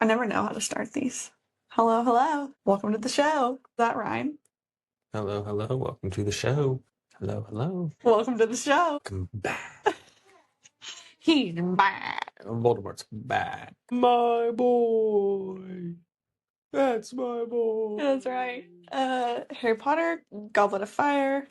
I never know how to start these. Hello, hello. Welcome to the show. Does that rhyme? Hello, hello. Welcome to the show. Hello, hello. Welcome to the show. Welcome back. He's back. Voldemort's back. My boy. That's my boy. That's right. Harry Potter, Goblet of Fire,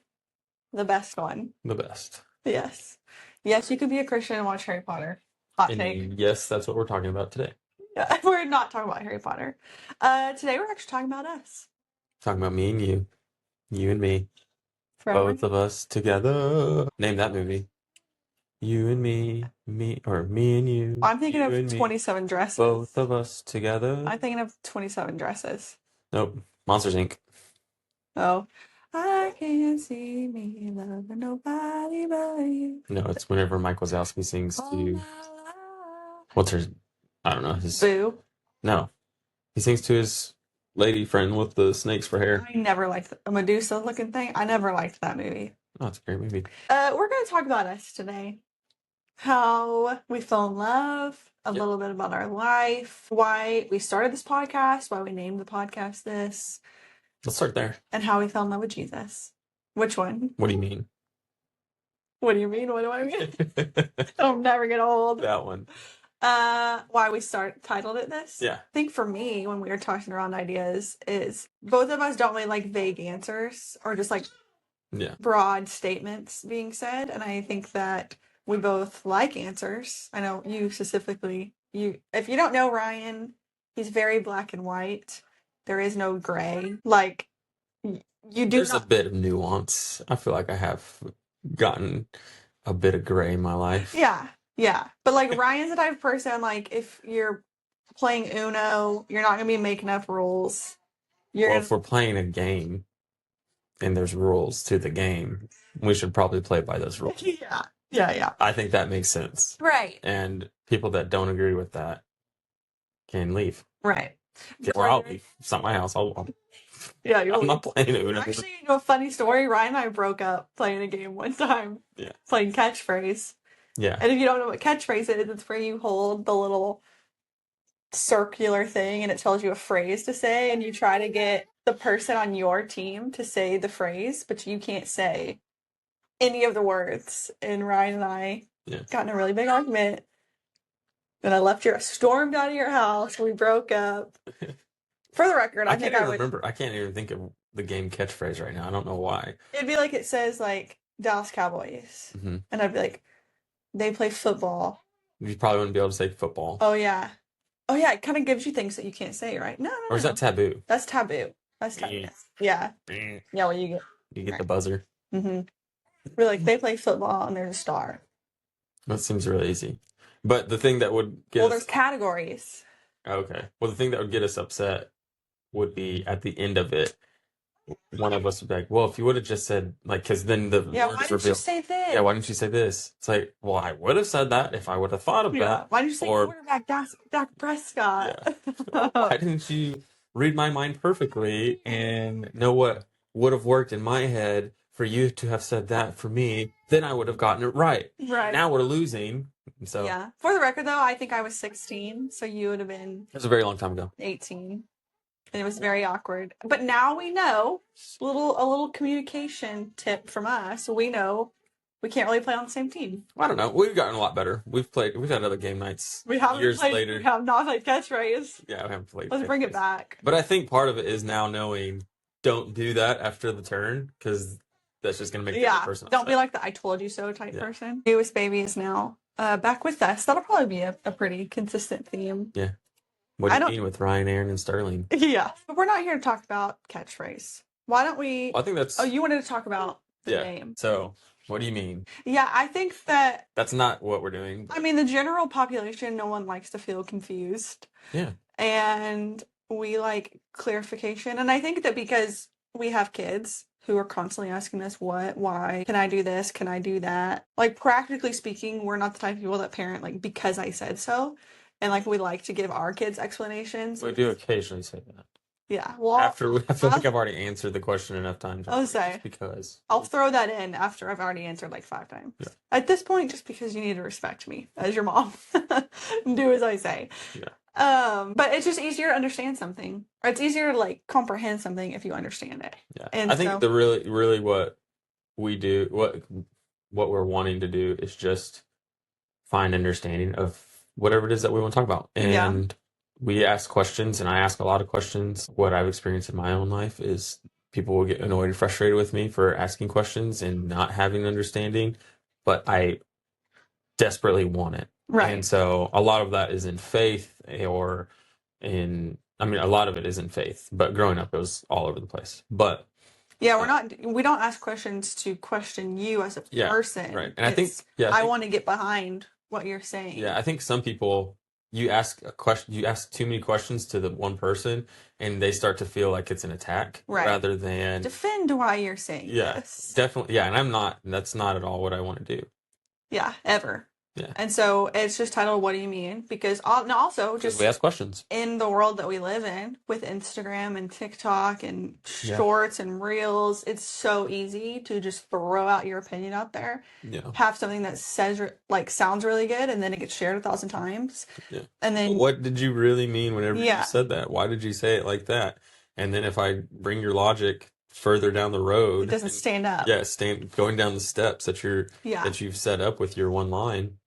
the best one. The best. Yes. Yes, you could be a Christian and watch Harry Potter. Hot And take. yes, that's what we're talking about today. Yeah, we're not talking about Harry Potter. Today we're actually talking about us. Talking about me and you. You and me. Forever. Both of us together. Name that movie. You and me and you. I'm thinking you of and me. 27 Dresses. Both of us together. I'm thinking of 27 Dresses. Nope. Monsters, Inc. Oh. I can't see me loving nobody but you. No, it's whenever Mike Wazowski sings All to... my life. What's her... I don't know. His... Boo. No. He sings to his lady friend with the snakes for hair. I never liked a Medusa looking thing. I never liked that movie. Oh, it's a great movie. We're going to talk about us today. How we fell in love, a Yep. little bit about our life, why we started this podcast, why we named the podcast this, Let's start there. and how we fell in love with Jesus. Which one? What do you mean? What do you mean? What do I mean? I'll never get old. That one. Why we titled it this? Yeah. I think for me, when we were tossing around ideas, is both of us don't really like vague answers or just like Yeah. broad statements being said. And I think that we both like answers. I know you specifically. If you don't know Ryan, he's very black and white. There is no gray. Like you do. There's a bit of nuance. I feel like I have gotten a bit of gray in my life. Yeah. But like Ryan's the type of person, like if you're playing Uno, you're not gonna be making up rules. If we're playing a game and there's rules to the game, we should probably play by those rules. Yeah. I think that makes sense. Right. And people that don't agree with that can leave. Right. Or I'll leave. It's not my house. Yeah, I'm not playing Uno. Actually, you know a funny story? Ryan and I broke up playing a game one time. Yeah. Playing catchphrase. Yeah. And if you don't know what catchphrase is, it's where you hold the little circular thing and it tells you a phrase to say and you try to get the person on your team to say the phrase, but you can't say any of the words. And Ryan and I got in a really big argument. And I stormed out of your house. We broke up. For the record, I can't even think of the game catchphrase right now. I don't know why. It'd be like it says like Dallas Cowboys. Mm-hmm. And I'd be like, they play football. You probably wouldn't be able to say football. Oh yeah, it kind of gives you things that you can't say, right? No. Or is that taboo? That's taboo. Yeah. Yeah, well, you get the buzzer. Mm-hmm. We're like, they play football and there's a star. That seems really easy. But the thing that would get there's categories. Okay. Well, the thing that would get us upset would be at the end of it, one of us would be like, well, if you would have just said, like, because then the why didn't you say this? Yeah, why didn't you say this? It's like, well, I would have said that if I would have thought of that. Why didn't you say quarterback Dak Prescott? Yeah. Why didn't you read my mind perfectly and know what would have worked in my head for you to have said that for me? Then I would have gotten it right. Right. Now we're losing. So yeah. For the record, though, I think I was 16, so you would have been... It was a very long time ago. 18. And it was very awkward. But now we know, a little communication tip from us. We know we can't really play on the same team. I don't know. We've gotten a lot better. We've had other game nights. We have not played catchphrase. Yeah, we haven't played. Let's bring it back. But I think part of it is now knowing don't do that after the turn because that's just going to make the other person upset. Don't be like the I told you so type person. Newest baby is now back with us. That'll probably be a pretty consistent theme. Yeah. What do you mean with Ryan, Aaron, and Sterling? Yeah. But we're not here to talk about catchphrase. Why don't we... Well, I think that's... Oh, you wanted to talk about the name. So, what do you mean? Yeah, I think that... That's not what we're doing. I mean, the general population, no one likes to feel confused. Yeah. And we like clarification. And I think that because we have kids who are constantly asking us what, why, can I do this, can I do that? Like, practically speaking, we're not the type of people that parent, like, because I said so. And, like, we like to give our kids explanations. We do occasionally say that. Yeah. Well, I feel like I've already answered the question enough times. I'll say. Because. I'll throw that in after I've already answered like 5 times. Yeah. At this point, just because you need to respect me as your mom. Do as I say. Yeah. But it's just easier to understand something, or it's easier to like comprehend something if you understand it. Yeah. And I think so, the really what we do, what we're wanting to do is just find understanding of whatever it is that we want to talk about. yeah, And we ask questions, and I ask a lot of questions. What I've experienced in my own life is people will get annoyed and frustrated with me for asking questions and not having understanding, but I desperately want it. And right. so a lot of that is in faith or I mean, a lot of it is in faith, but growing up, it was all over the place. But Yeah, uh, we don't ask questions to question you as a yeah, right. person. And It's, I I think, want to get behind what you're yeah, saying. I think some people, you ask a question, you ask too many questions to the one person, and they start to feel like it's an attack Right. rather than, Defend why you're saying yeah, this. definitely. Yeah. And that's not at all what I want to do. Yeah, ever. Yeah. And so it's just titled "What Do You Mean?" Because and also Because we just ask questions. in the world that we live in with Instagram and TikTok and Yeah. shorts and reels, it's so easy to just throw out your opinion out there, Yeah. have something that says like sounds really good, and then it gets shared 1,000 times, Yeah. and But then what did you really mean whenever you yeah, said that? Why did you say it like that? And then if I bring your logic further down the it road doesn't and stand up. yeah, going down the steps Yeah, that you've set up with your one line,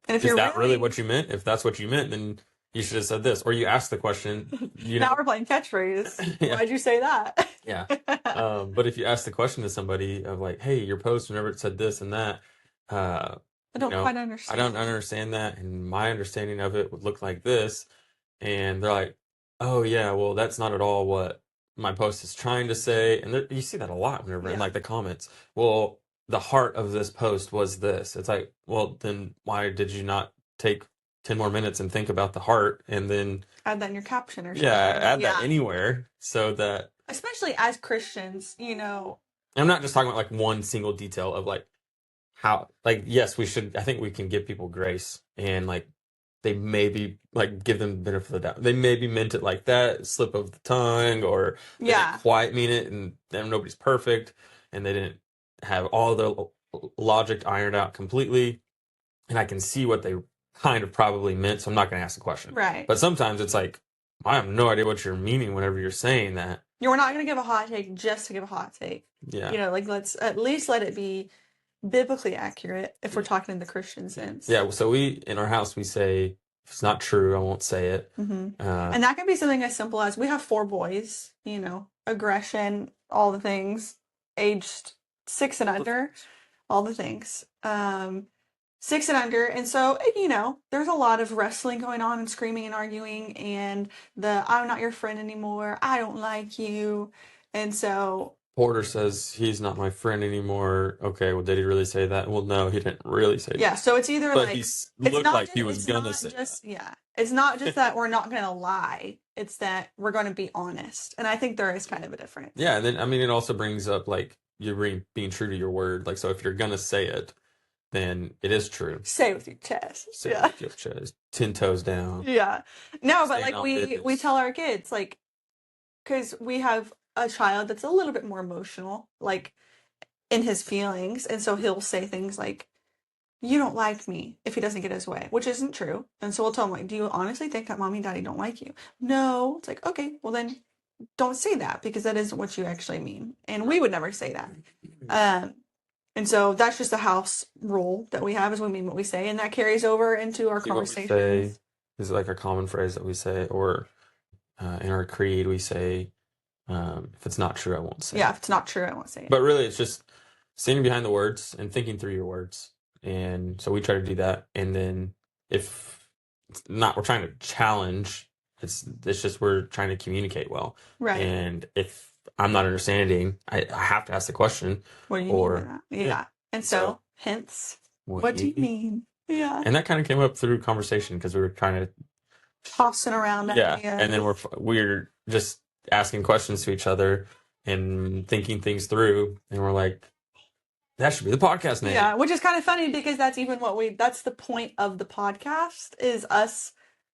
and if is you're that really really what you meant? If that's what you meant, then you should have said this. Or you asked the question, you now know, we're playing catchphrase. yeah, Why'd you say that? yeah. But if you ask the question to somebody of like, hey, your post whenever it said this and that, uh, I you don't know, quite I don't understand. understand that, and my understanding of it would look like this. And they're like, "Oh yeah, well that's not at all what my post is trying to say." And you see that a lot whenever in Yeah, like the comments. Well, the heart of this post was this. It's like, well, then why did you not take 10 more minutes and think about the heart and then add that in your caption or yeah, something. add that Yeah, anywhere so that especially as Christians, you know. I'm not just talking about like one single detail of like how like yes we should I think we can give people grace and like they maybe like give them the benefit of the doubt they maybe meant it like that slip of the tongue or they didn't Yeah, quite mean it and then nobody's perfect and they didn't have all the logic ironed out completely and I can see what they kind of probably meant so I'm not going to ask the question right. but sometimes it's like I have no idea what you're meaning whenever you're saying that We're not going to give a hot take just to give a hot take. yeah You know, like let's at least let it be biblically accurate if we're yeah talking in the Christian sense. yeah so we in our house we say if it's not true I won't say it Hmm. uh And that can be something as simple as we have 4 boys, you know, aggression, all the things, aged 6 and under, all the things. 6 and under. And so, you know, there's a lot of wrestling going on and screaming and arguing and the I'm not your friend anymore. I don't like you. And so, Porter says he's not my friend anymore. Okay, well, did he really say that? Well, no, he didn't really say yeah, that. so it's either But he like looked like he was gonna say it's not just that we're not going to lie. It's that we're going to be honest. And I think there is kind of a difference. yeah, and then I mean, it also brings up like you're being true to your word. Like, so if you're gonna say it, then it is true. Say it with your chest. Say it Yeah. with your chest, 10 toes down, Yeah. No, but stand like on we business. tell our kids like cuz we have a child that's a little bit more emotional like in his feelings and so he'll say things like you don't like me if he doesn't get his way, which isn't true. And so we'll tell him like, do you honestly think that mommy and daddy don't like you? No. It's like, okay, well then don't say that because that isn't what you actually mean. And we would never say that. Um and so that's just a house rule that we have is we mean what we say and that carries over into our See what we say conversations. is like a common phrase that we say, or in our creed we say, "If it's not true, I won't say Yeah, it." if it's not true, I won't say it. But really, it's just standing behind the words and thinking through your words. And so we try to do that. And then if it's not, we're trying to challenge. It's just we're trying to communicate well. Right. And if I'm not understanding, I have to ask the question. What do you mean by Or that? yeah, Yeah. And so so, hence, what what do do you you mean? mean? Yeah. And that kind of came up through conversation because we were trying to Tossing around yeah, and then ideas. we're just asking questions to each other and thinking things through, and we're like, that should be the podcast name. Yeah, which is kind of funny because that's the point of the podcast is us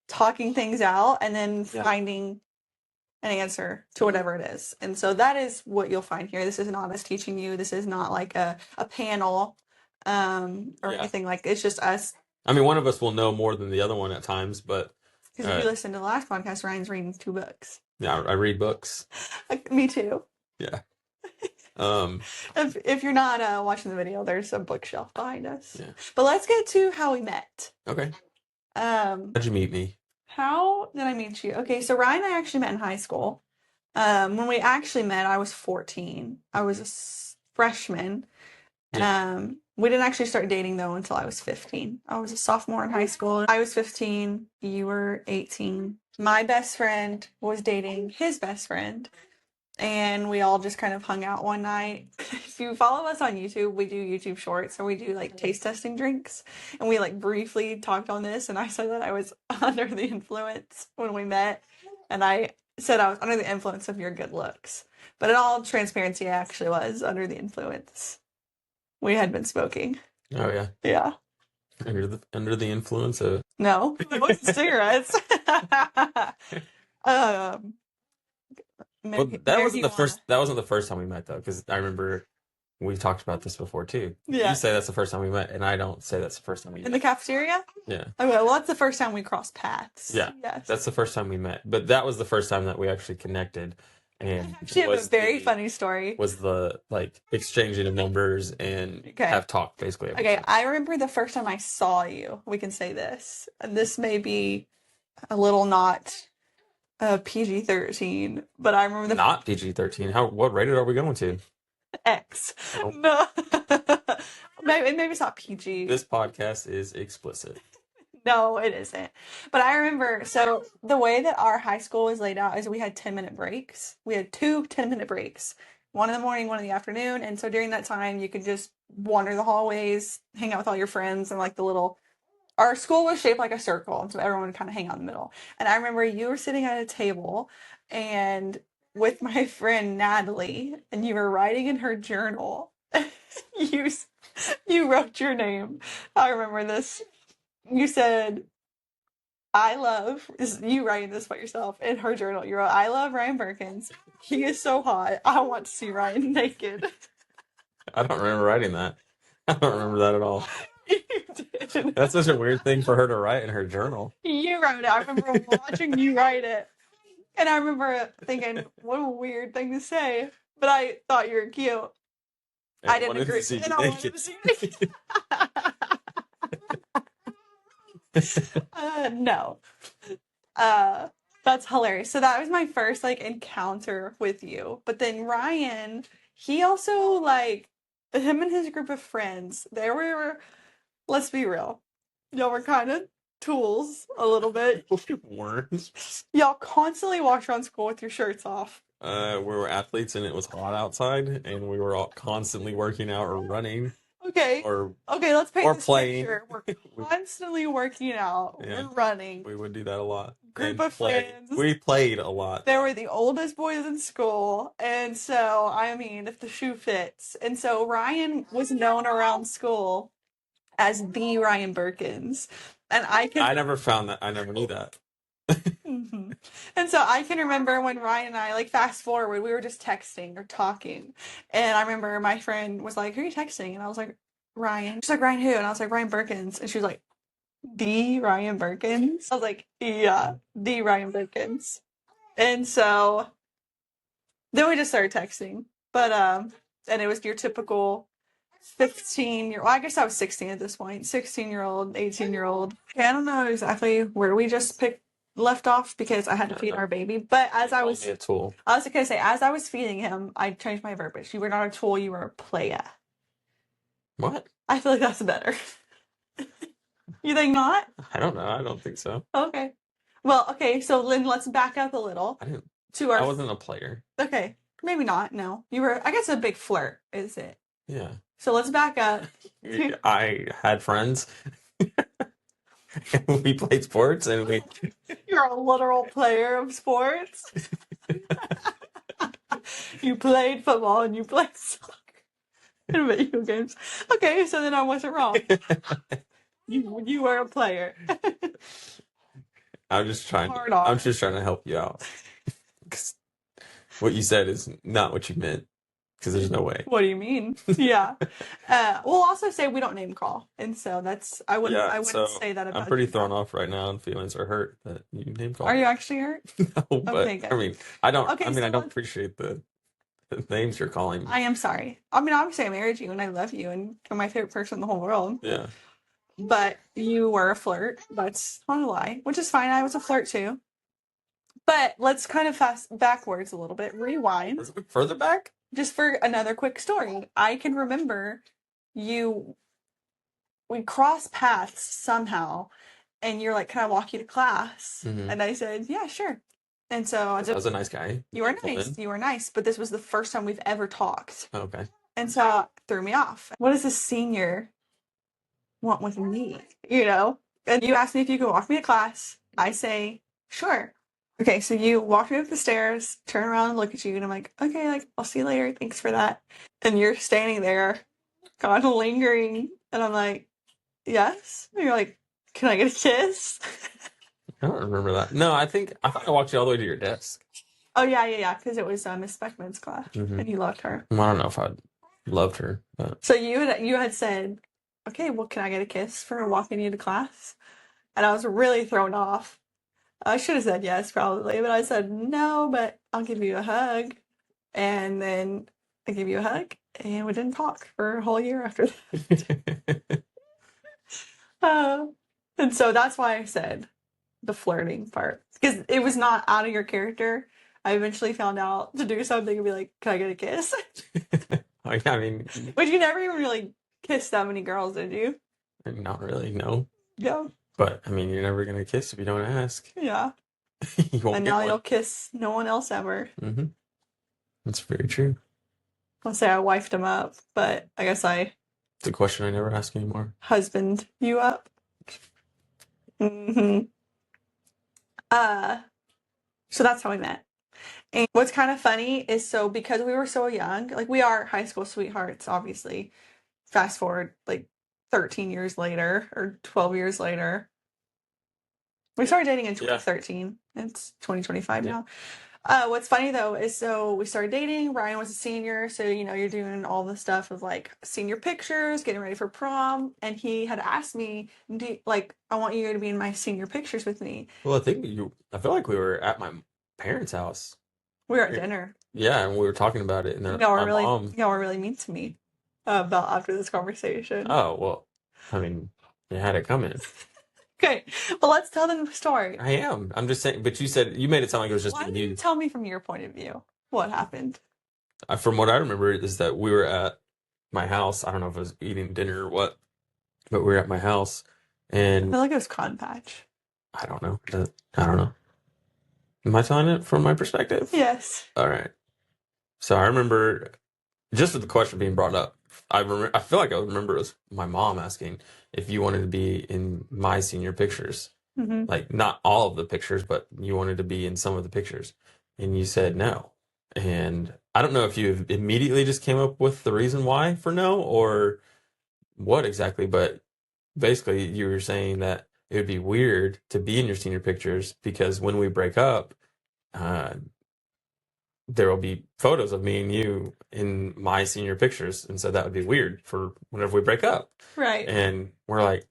talking things out and then Yeah. finding an answer to whatever it is. And so that is what you'll find here. This is not us teaching you. This is not like a panel or Yeah. anything like it's just us. I mean, one of us will know more than the other one at times, but Because if you listen to the last podcast, Ryan's reading 2 books. Yeah, I read books. Me too. Yeah. If you're not watching the video, there's a bookshelf behind us. Yeah. But let's get to how we met. Okay. How'd you meet me? How did I meet you? Okay, so Ryan and I actually met in high school. When we actually met, I was 14. I was a freshman. Yeah. We didn't actually start dating though until I was 15. I was a sophomore in high school. I was 15. You were 18. My best friend was dating his best friend. And we all just kind of hung out one night. If you follow us on YouTube, we do YouTube shorts, so we do like taste testing drinks. And we like briefly talked on this, and I said that I was under the influence when we met. And I said I was under the influence of your good looks. But in all transparency, I actually was under the influence. We had been smoking. Oh yeah. Yeah. Under the influence of No, it wasn't cigarettes. Well, that wasn't the first time we met though, because I remember we've talked about this before too. Yeah. You say that's the first time we met, and I don't say that's the first time we met. In the cafeteria? Yeah. Okay, well, that's the first time we crossed paths. Yeah. Yes. That's the first time we met. But that was the first time that we actually connected. And actually have a very funny story. Was the like exchanging of numbers and have talked basically. Okay, I remember the first time I saw you. We can say this. And this may be a little not PG-13, but I remember not PG-13. What rated are we going to? X. Oh. No. maybe it's not PG. This podcast is explicit. No, it isn't. But I remember, so the way that our high school was laid out is we had 10-minute breaks. We had 2 10-minute breaks. One in the morning, one in the afternoon. And so during that time, you could just wander the hallways, hang out with all your friends, and like our school was shaped like a circle, and so everyone would kind of hang out in the middle. And I remember you were sitting at a table and with my friend Natalie, and you were writing in her journal. You wrote your name. I remember this. You said, you writing this by yourself in her journal. You wrote, I love Ryan Perkins. He is so hot. I want to see Ryan naked. I don't remember writing that. I don't remember that at all. You did. That's such a weird thing for her to write in her journal. You wrote it. I remember watching you write it. And I remember thinking, what a weird thing to say. But I thought you were cute. And I didn't agree. And I wanted to see you naked. No. That's hilarious. So that was my first like encounter with you. But then Ryan, he also like him and his group of friends, they were, let's be real, y'all were kind of tools a little bit. Worms. Y'all constantly walked around school with your shirts off. We were athletes and it was hot outside, and we were all constantly working out or running. Okay. Let's paint this playing. Picture. We're constantly working out. Yeah. We're running. We would do that a lot. Group of friends. We played a lot. They were the oldest boys in school, and so I mean, if the shoe fits. And so Ryan was known around school as the Ryan Perkins, and I never found that. I never knew that. Mm-hmm. And so I can remember when Ryan and I, like, fast forward, we were just texting or talking. And I remember my friend was like, who are you texting? And I was like, Ryan. She's like, Ryan who? And I was like, Ryan Perkins. And she was like, the Ryan Perkins? I was like, yeah, the Ryan Perkins. And so then we just started texting. But, and it was your typical 15-year-old, well, I guess I was 16 at this point, 16-year-old, 18-year-old. I don't know exactly where we just left off because I had to feed our baby. But as I was a tool. I was gonna say, as I was feeding him, I changed my verbiage. You were not a tool, you were a playa. What? I feel like that's better. You think not? I don't know. I don't think so. Okay. Well, okay, so Lynn, let's back up a little. I wasn't a player. Okay. Maybe not, no. You were, I guess, a big flirt, is it? Yeah. So let's back up. I had friends. And we played sports, and we... You're a literal player of sports. You played football and you played soccer and video games. Okay, so then I wasn't wrong. You were a player. I'm just trying to help you out. 'Cause what you said is not what you meant. because there's no way. What do you mean? Yeah. We'll also say we don't name call. And so I Yeah, wouldn't so say that I'm about pretty you thrown though. off right now, and feelings are hurt that you name Are called you me. actually hurt? No, Okay, but I good. mean, I don't. I Okay, mean, I so don't appreciate the names you're calling me. I am sorry. I mean, obviously I married you and I love you and you're my favorite person in the whole world. Yeah. But you were a flirt. That's not a lie, which is fine. I was a flirt too. But let's kind of fast backwards a little bit. Rewind. Let's look further back. Just for another quick story. I can remember you we crossed paths somehow and you're like, can I walk you to class? Mm-hmm. And I said, yeah, sure. And so I I was a nice guy. you were nice. You were nice, but this was the first time we've ever talked. Okay. And so it threw me off. What does a senior want with me? You know? And you asked me if you could walk me to class. I say, sure. Okay, so you walk me up the stairs, turn around and look at you, and I'm like, okay, like, I'll see you later. Thanks for that. And you're standing there, kind of lingering, and I'm like, yes. And you're like, can I get a kiss? I don't remember that. No, I thought I walked you all the way to your desk. Oh, yeah, because it was Miss Beckman's class, Mm-hmm. and you loved her. Well, I don't know if I loved her, but So you had said, okay, well, can I get a kiss for walking you to class? And I was really thrown off. I should have said yes, probably, but I said no, but I'll give you a hug. And then I gave you a hug, and we didn't talk for a whole year after that. And so that's why I said the flirting part, because it was not out of your character. I eventually found out to do something and be like, can I get a kiss? I mean, But you never even really kissed that many girls, did you? not really, no. Yeah. But I mean, you're never gonna kiss if you don't ask. Yeah. You won't And get now one. you'll kiss no one else ever. Mm-hmm. That's very true. I'll say I wifed him up, but I guess I It's a question I never ask anymore. husband you up. Mm-hmm. So that's how we met. And what's kind of funny is, so because we were so young, like we are high school sweethearts, obviously. Fast forward like 13 years later or 12 years later. We started dating in 2013. It's 2025 now. What's funny though is, so we started dating. Ryan was a senior, so you're doing all the stuff of like senior pictures, getting ready for prom, and he had asked me, I want you to be in my senior pictures with me. Well, I feel like we were at my parents' house. We were at dinner. Yeah, and we were talking about it, and then Y'all my were mom. really mean to me about after this conversation. Oh well, I mean, you had it coming. Okay, well, let's tell them the story. I am. I'm just saying. But you made it sound like it was just Why don't you. you tell me from your point of view what happened? From what I remember is that we were at my house. I don't know if it was eating dinner or what, but we were at my house, I and feel like it was Cotton Patch. I don't know. I don't know. Am I telling it from my perspective? Yes. All right. So I remember, just with the question being brought up, I feel like I remember it was my mom asking if you wanted to be in my senior pictures. Mm-hmm. Like, not all of the pictures, but you wanted to be in some of the pictures. And you said no. And I don't know if you immediately just came up with the reason why for no, or what exactly, but basically you were saying that it would be weird to be in your senior pictures because when we break up, there will be photos of me and you in my senior pictures, and so that would be weird for whenever we break up. Right. And we're like,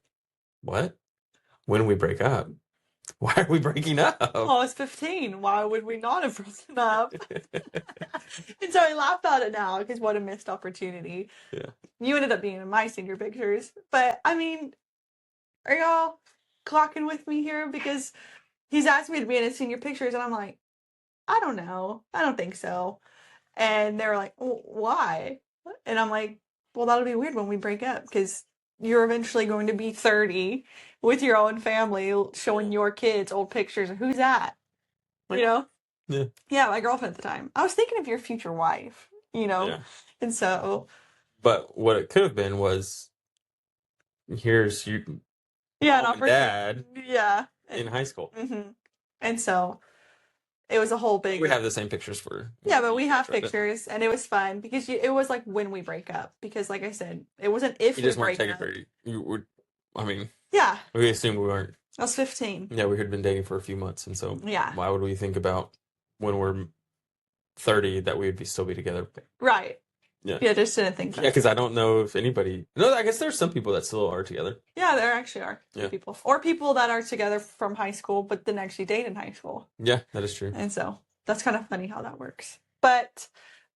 what? When we break up? Why are we breaking up? Oh, it's 15. Why would we not have broken up? And so I laugh about it now because what a missed opportunity. Yeah. You ended up being in my senior pictures. But I mean, are y'all clocking with me here? Because he's asked me to be in his senior pictures, and I'm like, I don't know. I don't think so. And they were like, well, why? And I'm like, well, that'll be weird when we break up because you're eventually going to be 30 with your own family showing your kids old pictures. Who's that? Yeah. Yeah, my girlfriend at the time. I was thinking of your future wife, Yeah. And so. But what it could have been was, here's you, Yeah, mom and dad. Yeah. In high school. Mm-hmm. And so it was a whole big. We have the same pictures for. Yeah, but we have pictures, and it was fun because it was like when we break up. Because, like I said, it wasn't if You we just weren't break taking up. very. You were. I mean. Yeah. We assumed we weren't. I was 15. Yeah, we had been dating for a few months, and so Yeah. why would we think about when we're 30 that we would still be together? Right. Yeah. Yeah, just didn't think Yeah, that. because I don't know if anybody. No, I guess there's some people that still are together. Yeah, there actually are Yeah. people. Or people that are together from high school but didn't actually date in high school. Yeah, that is true. And so that's kind of funny how that works. But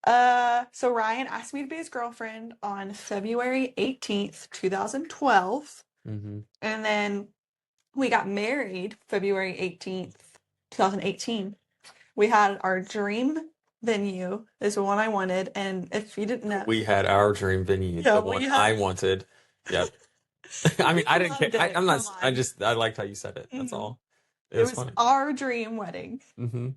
so Ryan asked me to be his girlfriend on February 18th, 2012. Mm-hmm. And then we got married February 18th, 2018. We had our dream venue, is the one I wanted. And if you didn't know, We had our dream venue, Yeah, the we one had- I wanted. Yep. I mean, I didn't care. loved it. I'm not. Come I on. just. I liked how you said it. That's Mhm. all. It was funny. our dream wedding, Mm-hmm.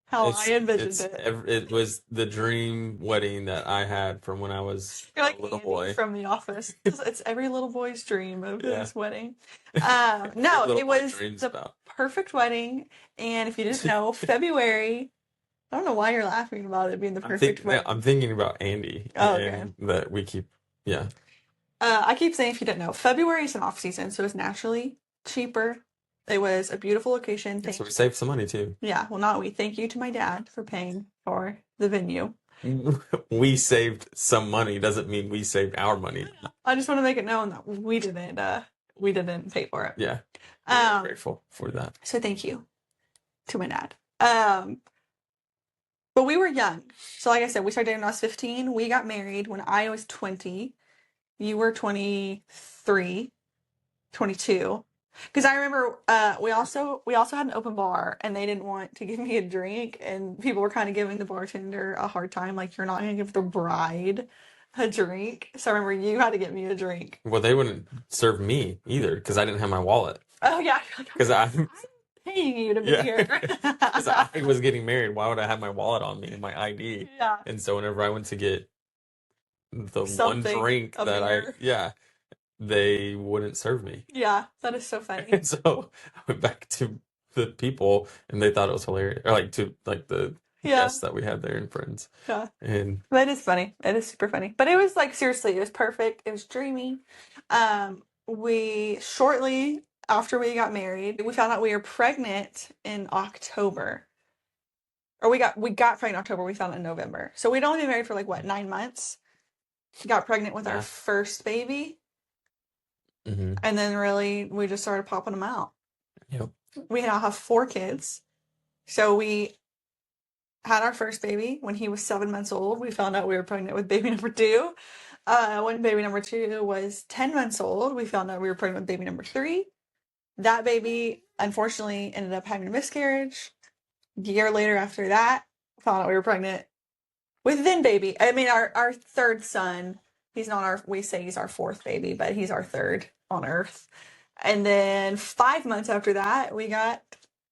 how I envisioned it. It was the dream wedding that I had from when I was You're like a little Andy boy. from The Office. It's every little boy's dream of Yeah. his wedding. Every No, little it boy was dreams the about. perfect wedding. And if you didn't know, February, I don't know why you're laughing about it being the perfect wedding. I'm thinking about Andy. Oh, okay. And that we keep. Yeah. I keep saying if you didn't know, February is an off season, so it's naturally cheaper. It was a beautiful location. So we saved some money too. Yeah, well, not we. Thank you to my dad for paying for the venue. We saved some money doesn't mean we saved our money. I just want to make it known that we didn't pay for it. Yeah. We're grateful for that. So thank you to my dad. But we were young. So like I said, we started dating when I was 15. We got married when I was 20. You were 23, 22. Because I remember we also had an open bar and they didn't want to give me a drink and people were kind of giving the bartender a hard time, like you're not gonna give the bride a drink. So I remember you had to get me a drink. Well, they wouldn't serve me either because I didn't have my wallet. Oh yeah. Because I'm paying you to be Yeah. here. Because I was getting married. Why would I have my wallet on me and my ID? Yeah. And so whenever I went to get the Something, one drink a that beer. they wouldn't serve me. Yeah, that is so funny. And so I went back to the people and they thought it was hilarious. Or like to like the Yeah. guests that we had there and friends. Yeah. And That is funny. It is super funny. But it was like seriously, it was perfect. It was dreamy. We shortly after we got married, we found out we were pregnant in October. Or we got pregnant in October, we found it in November. So we'd only been married for like what, 9 months? Got pregnant with our Yeah. first baby. mhm. And then really we just started popping them out. Yep. We now have 4 kids. So we had our first baby when he was 7 months old. We found out we were pregnant with baby number 2. When baby number 2 was 10 months old, we found out we were pregnant with baby number 3. That baby, unfortunately, ended up having a miscarriage. A year later after that, found out we were pregnant with then baby. I mean, our third son. He's not our, we say he's our 4th baby, but he's our 3rd on earth. And then 5 months after that, we got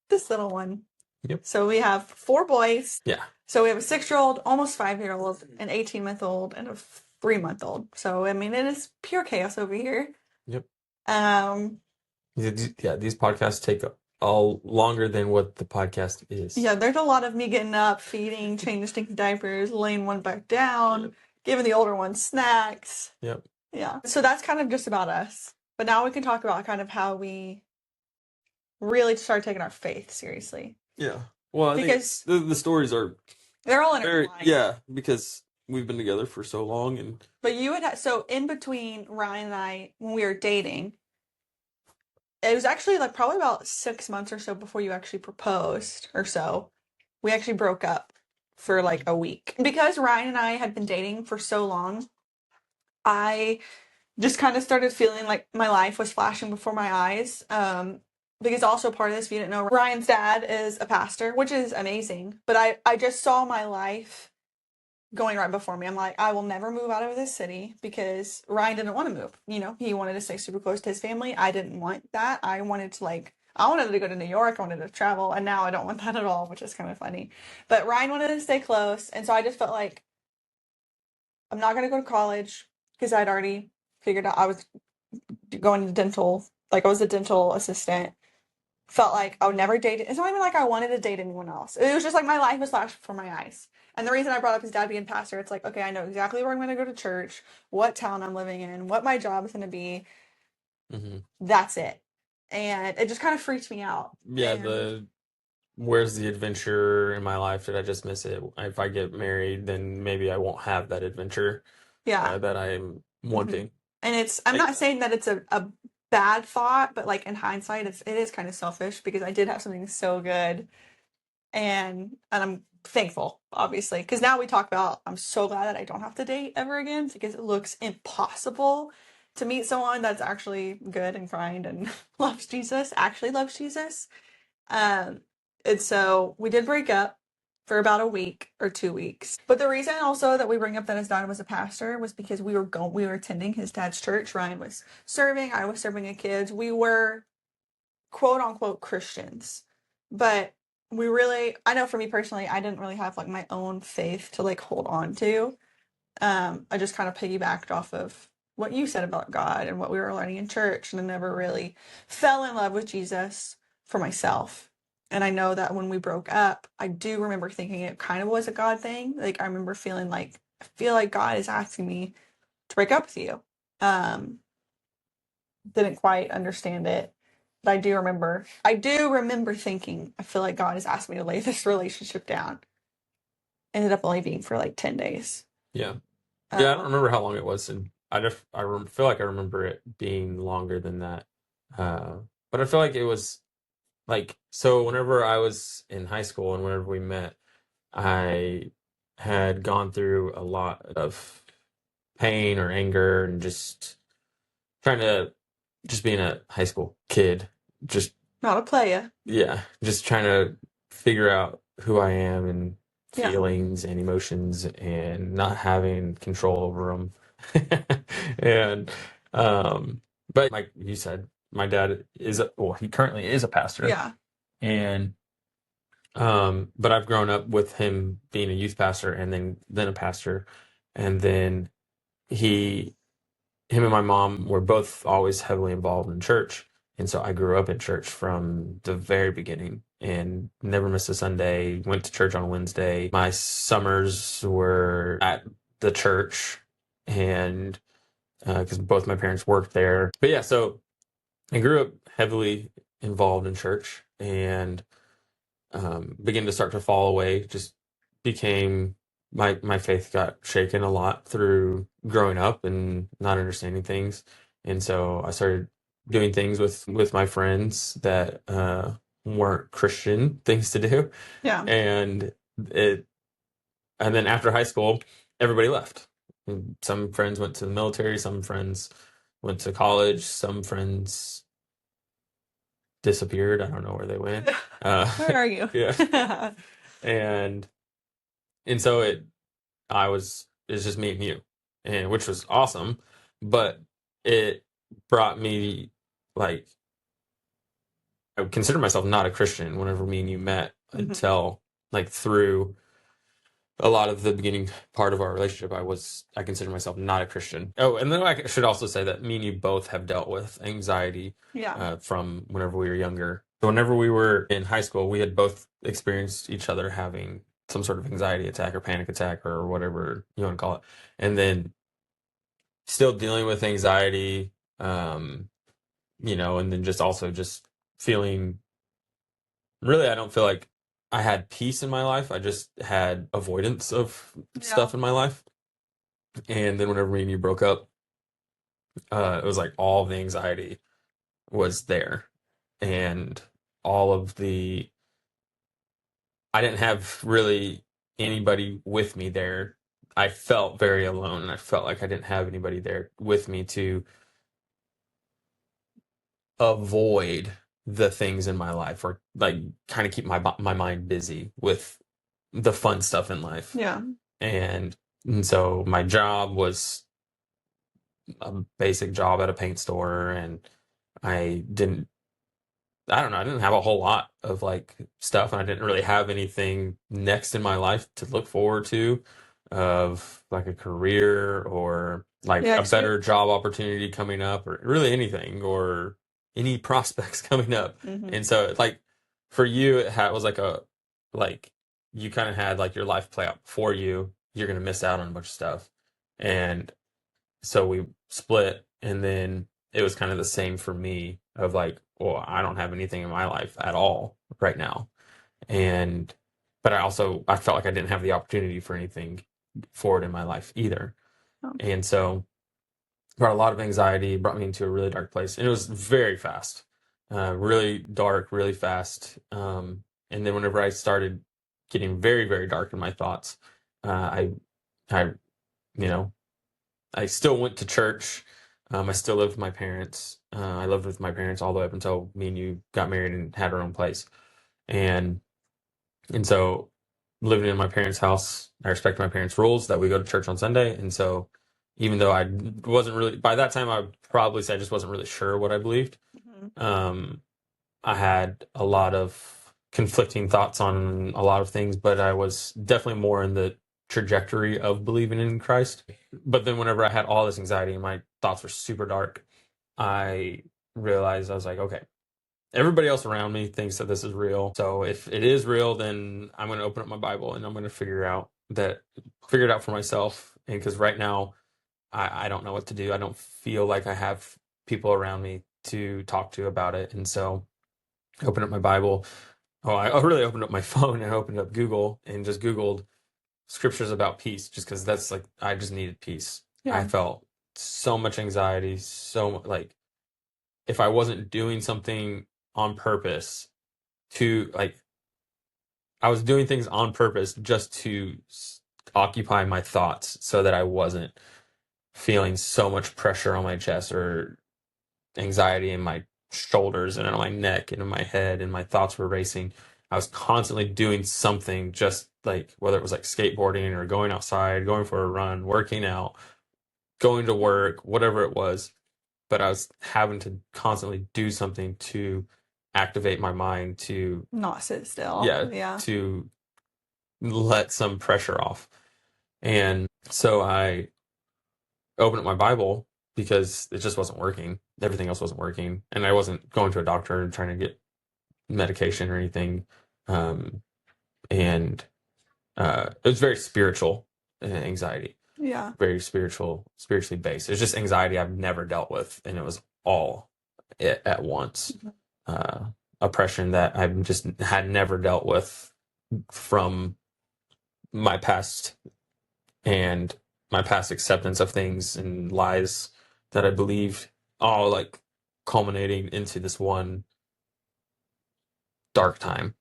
this little one. Yep. So we have 4 boys. Yeah. So we have a 6-year-old, almost 5-year-old, an 18-month-old, and a 3-month-old. So I mean, it is pure chaos over here. Yep. Yeah, these podcasts take all longer than what the podcast is. there's a lot of me getting up, feeding, changing stinky diapers, laying one back down, giving the older one snacks. Yep. Yeah. So that's kind of just about us. But now we can talk about kind of how we really started taking our faith seriously. Yeah. Well, I Because think the stories are they're all very intertwined. because we've been together for so long and But you had so in between Ryan and I when we were dating, it was actually like probably about 6 months or so before you actually proposed or so. We actually broke up for like a week. Because Ryan and I had been dating for so long, I just kind of started feeling like my life was flashing before my eyes. Because also part of this, if you didn't know, Ryan's dad is a pastor, which is amazing. But I just saw my life going right before me. I'm like, I will never move out of this city because Ryan didn't want to move. You know, he wanted to stay super close to his family. I didn't want that. I wanted to go to New York. I wanted to travel. And now I don't want that at all, which is kind of funny. But Ryan wanted to stay close. And so I just felt like I'm not going to go to college because I'd already figured out I was going to dental. Like I was a dental assistant. Felt like I would never date. It's not even like I wanted to date anyone else. It was just like my life was flashed before my eyes. And the reason I brought up his dad being pastor, it's like, okay, I know exactly where I'm going to go to church, what town I'm living in, what my job is going to be. mm-hmm. That's it. And it just kind of freaked me out. Yeah, and where's the adventure in my life? Did I just miss it? If I get married, then maybe I won't have that adventure Yeah. that I'm hmm wanting. And I'm I, not saying that it's a bad thought, but like in hindsight, it is kind of selfish because I did have something so good, and I'm thankful, obviously, because now we talk about I'm so glad that I don't have to date ever again because it looks impossible to meet someone that's actually good and kind and actually loves Jesus. Um, and so we did break up for about a week or 2 weeks. But the reason also that we bring up that his dad was a pastor was because we were attending his dad's church. Ryan was serving, I was serving a kids. We were quote unquote Christians. But I know for me personally, I didn't really have like my own faith to like hold on to. I just kind of piggybacked off of what you said about God and what we were learning in church, and I never really fell in love with Jesus for myself. And I know that when we broke up, I do remember thinking it kind of was a God thing. Like I remember feeling like I feel like God is asking me to break up with you. Um, didn't quite understand it. But I do remember thinking, I feel like God has asked me to lay this relationship down. Ended up only being for like 10 days. yeah. Yeah, I don't Um, remember how long it was, and feel like I remember it being longer than that. Uh, but I feel like it was like so. Whenever I was in high school and whenever we met, I had gone through a lot of pain or anger and just trying to just being a high school kid, just Not a playa. yeah, just trying to figure out who I am and Yeah. feelings and emotions and not having control over them. And but like you said, my dad he currently is a pastor, Yeah. and but I've grown up with him being a youth pastor and then a pastor, and then he him and my mom were both always heavily involved in church. And so I grew up in church from the very beginning and never missed a Sunday, went to church on Wednesday. My summers were at the church and because both my parents worked there. But yeah, so I grew up heavily involved in church and began to start to fall away. Just became my faith got shaken a lot through growing up and not understanding things, and so I started doing things with my friends that weren't Christian things to do, Yeah. and it and then after high school, everybody left. And some friends went to the military, some friends went to college, some friends disappeared. I don't know where they went. Uh, Where are you? yeah, and so it's just me and you, and which was awesome, but it brought me like I would consider myself not a Christian whenever me and you met hmm until like through a lot of the beginning part of our relationship. I consider myself not a Christian. Oh, and then I should also say that me and you both have dealt with anxiety Yeah. from whenever we were younger. So whenever we were in high school, we had both experienced each other having some sort of anxiety attack or panic attack or whatever you want to call it, and then still dealing with anxiety, um, and then just also just feeling really, I don't feel like I had peace in my life. I just had avoidance of Yeah. stuff in my life. And then whenever me and you broke up, it was like all the anxiety was there. And all of the, I didn't have really anybody with me there. I felt very alone and I felt like I didn't have anybody there with me to avoid the things in my life or like kind of keep my mind busy with the fun stuff in life. Yeah. And, and so my job was a basic job at a paint store and I didn't I don't know, I didn't have a whole lot of like stuff and I didn't really have anything next in my life to look forward to of like a career or like Yeah. a 'Cause you. better job opportunity coming up or really anything or any prospects coming up. hmm And so like for you was like like you kind of had like your life play out for you. You're going to miss out on a bunch of stuff. And so we split and then it was kind of the same for me of like well I don't have anything in my life at all right now and but I felt like I didn't have the opportunity for anything forward in my life either. Oh, And so brought a lot of anxiety, brought me into a really dark place, and it was very fast, really dark, really fast. And then whenever I started getting very, very dark in my thoughts, I, you know, I still went to church. I still lived with my parents. I lived with my parents all the way up until me and you got married and had our own place. And so living in my parents' house, I respect my parents' rules that we go to church on Sunday. And so even though I wasn't really, by that time, I would probably say I just wasn't really sure what I believed. mhm. Um, I had a lot of conflicting thoughts on a lot of things, but I was definitely more in the trajectory of believing in Christ. But then whenever I had all this anxiety and my thoughts were super dark, I realized I was like, okay, everybody else around me thinks that this is real. So if it is real, then I'm going to open up my Bible and I'm going to figure it out for myself. And because right now I don't know what to do. I don't feel like I have people around me to talk to about it. And so I opened up my Bible. Oh, I really opened up my phone and opened up Google and just Googled scriptures about peace, just because that's like, I just needed peace. I Yeah. felt so much anxiety, like if I wasn't doing something on purpose to like, I was doing things on purpose just to occupy my thoughts so that I wasn't feeling so much pressure on my chest or anxiety in my shoulders and on my neck and in my head, and my thoughts were racing. I was constantly doing something, just like whether it was like skateboarding or going outside, going for a run, working out, going to Yeah. work, whatever it was. But I was having to constantly do something to activate my mind to, Not sit still. yeah, Yeah. to let some pressure off. And so I opened up my Bible because it just wasn't working. Everything else wasn't working. And I wasn't going to a doctor and trying to get medication or anything. Um, and it was very spiritual anxiety, Yeah. very spiritually based. It's just anxiety I've never dealt with. And it was all at once. Mhm. Uh, oppression that I just had never dealt with from my past, and my past acceptance of things and lies that I believed, all like culminating into this one dark time.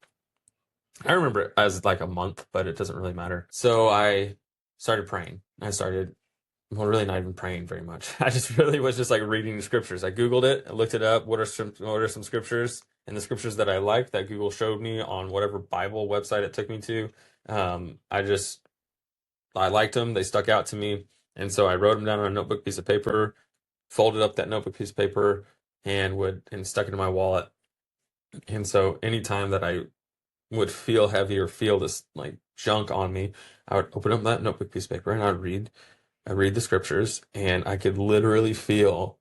I remember it as like a month, but it doesn't really matter. So I started praying. Well, really not even praying very much. I just really was just like reading the scriptures. I Googled it, I looked it up. What are some scriptures? And the scriptures that I liked that Google showed me on whatever Bible website it took me to. I liked them. They stuck out to me. And so I wrote them down on a notebook piece of paper, folded up that notebook piece of paper, and stuck it in my wallet. And so anytime that I would feel heavy or feel this like junk on me, I would open up that notebook piece of paper and I'd read the scriptures, and I could literally feel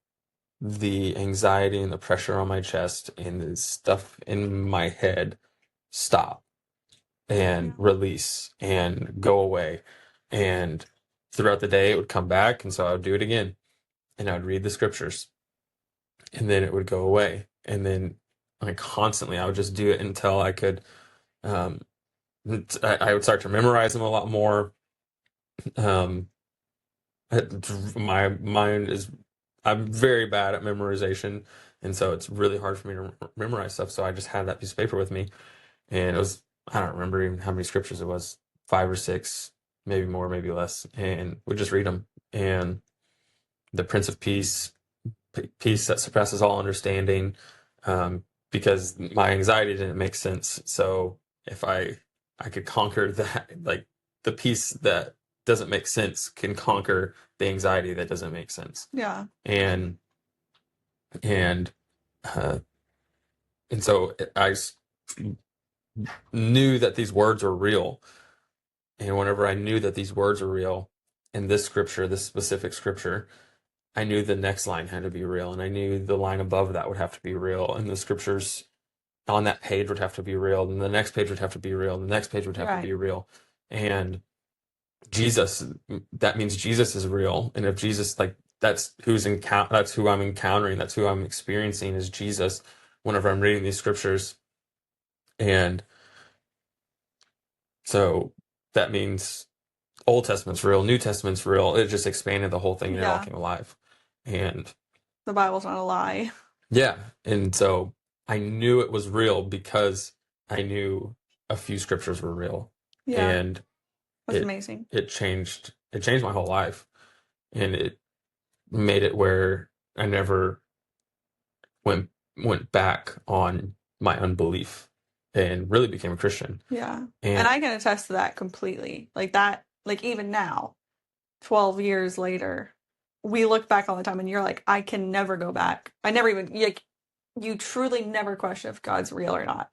the anxiety and the pressure on my chest and the stuff in my head stop and Yeah. release and go away. And throughout the day, it would come back. And so I would do it again, and I would read the scriptures, and then it would go away. And then like constantly, I would just do it until I could, um, I would start to memorize them a lot more. Um, my mind is, I'm very bad at memorization. And so it's really hard for me to memorize stuff. So I just had that piece of paper with me, and it was, I don't remember even how many scriptures it was, five or six, maybe more, maybe less, and we just read them. And the Prince of Peace, peace that surpasses all understanding, um, because my anxiety didn't make sense. So if I could conquer that, like the peace that doesn't make sense can conquer the anxiety that doesn't make sense. Yeah. And and uh, and so knew that these words were real. And whenever I knew that these words were real in this scripture, this specific scripture, I knew the next line had to be real. And I knew the line above that would have to be real. And the scriptures on that page would have to be real. And the next page would have to be real. And the next page would have to Right. be real. And Jesus, that means Jesus is real. And if Jesus, like, that's that's who I'm encountering, that's who I'm experiencing is Jesus whenever I'm reading these scriptures. And So that means Old Testament's real, New Testament's real. It just expanded the whole thing and it all Yeah. came alive. And The Bible's not a lie. yeah, and so I knew it was real because I knew a few scriptures were real, Yeah. and That's it amazing. it changed my whole life, and it made it where I never went back on my unbelief and really became a Christian. Yeah. And And I can attest to that completely. Like that, like even now, 12 years later, we look back all the time and you're like, I can never go back. I never even, like, you truly never question if God's real or not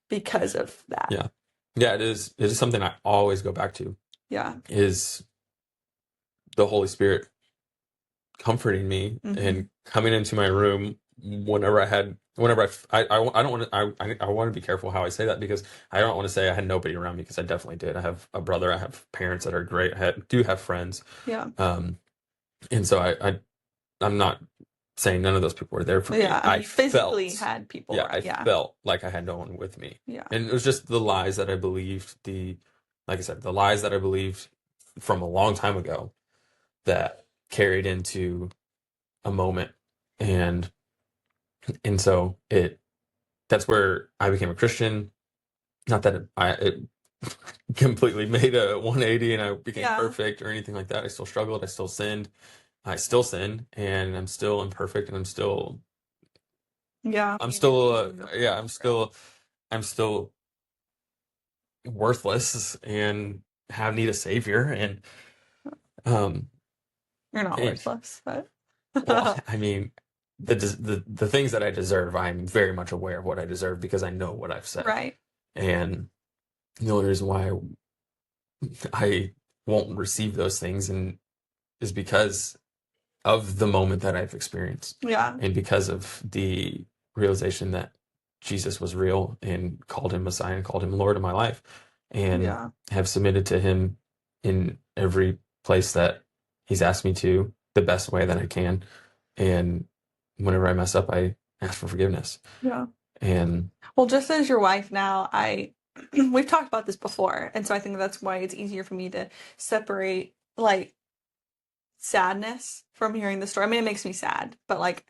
because of that. yeah, yeah, it is something I always go back to, Yeah. is the Holy Spirit comforting me Mm-hmm. and coming into my room whenever I don't want to I want to be careful how I say that, because I don't want to say I had nobody around me, because I definitely did. I have a brother, I have parents that are great, do have friends, Yeah. um and so I'm not saying none of those people were there for me. Yeah. I mean, I you physically felt, had people, yeah, right? I Yeah. felt like I had no one with me, Yeah. and it was just the lies that I believed, like I said, the lies that I believed from a long time ago that carried into a moment, and so that's where I became a Christian. Not that it completely made a 180 and I became Yeah. perfect or anything like that. I still struggled, I still sinned, I still sin, and I'm still imperfect, and Yeah. I'm You need still to yeah, grow. I'm still worthless and have need a savior, um You're not and worthless, but well, I mean, the things that I deserve, I'm very much aware of what I deserve because I know what I've said. right. And the only reason why I won't receive those things and is because of the moment that I've experienced, Yeah. and because of the realization that Jesus was real and called him Messiah and called him Lord in my life, and Yeah. have submitted to him in every place that he's asked me to, the best way that I can. And whenever I mess up, I ask for forgiveness. Yeah. And Well, just as your wife now, we've talked about this before, and so I think that's why it's easier for me to separate like sadness from hearing the story. I mean, it makes me sad, but like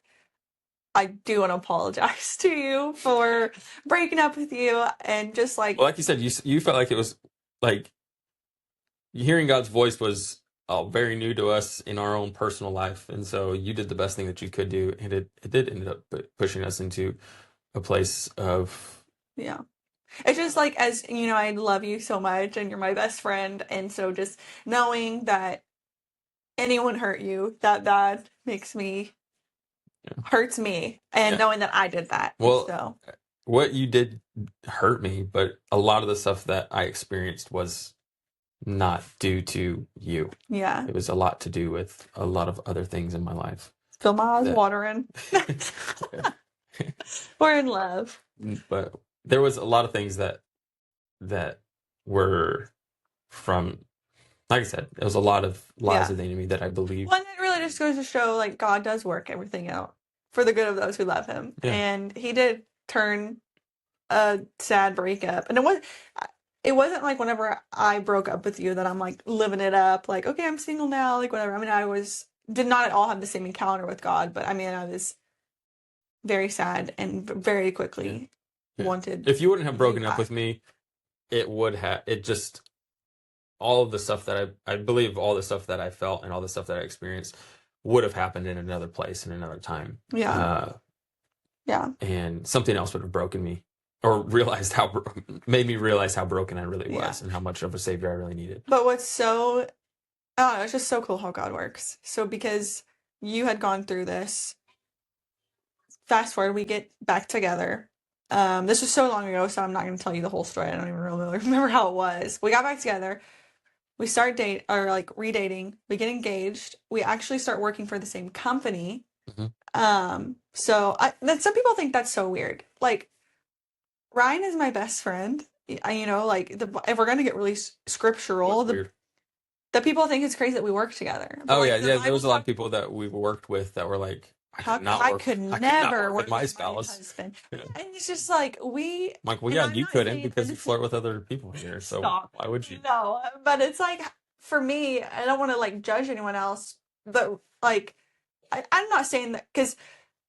I do want to apologize to you for breaking up with you and just well, like like you said, you felt like it was like hearing God's voice was very new to us in our own personal life, and so you did the best thing that you could do, and it did end up pushing us into a place of yeah. It's just like as you know, I love you so much and you're my best friend, and so just knowing that anyone hurt you that bad makes me hurts me and yeah. knowing that I did that. And Well, so what you did hurt me, but a lot of the stuff that I experienced was not due to you. yeah. It was a lot to do with a lot of other things in my life Feel my eyes that watering. We're in love. but there was a lot of things that were from, like I said, there was a lot of lies Yeah. of the enemy that I believed. Well, and it really just goes to show like God does work everything out for the good of those who love him. Yeah. And he did turn a sad breakup. And it wasn't like whenever I broke up with you that I'm like living it up, like, okay, I'm single now, like whatever. I mean, did not at all have the same encounter with God, but I mean, I was very sad and very Yeah. quickly Yeah. wanted If you wouldn't have you broken up with back. me, it just all of the stuff that I believe all the stuff that I felt and all the stuff that I experienced would have happened in another place in another time. Yeah. Uh, Yeah. and something else would have broken me, or made me realize how broken I really Yeah. was and how much of a savior I really needed. But what's so, I don't know, it's just so cool how God works. So because you had gone through this, fast forward, we get back together. This was so long ago, so I'm not going to tell you the whole story. I don't even really remember how it was. We got back together. We start redating. We get engaged. We actually start working for the same company. Mhm. Then some people think that's so weird. Like Ryan is my best friend. You know, like if we're going to get really scriptural, What's weird? the people think it's crazy that we work together. But Oh yeah, like the yeah. There Bible was a lot of talk, people that we worked with that were like, I How could not I work. could I could not never work with work my with my spouse. husband. Yeah. And it's just like I'm like, well, and yeah, I'm you not couldn't saying because you this flirt with other people here. So stop. why would you? No, but it's like for me, I don't want to like judge anyone else, but like I'm not saying that because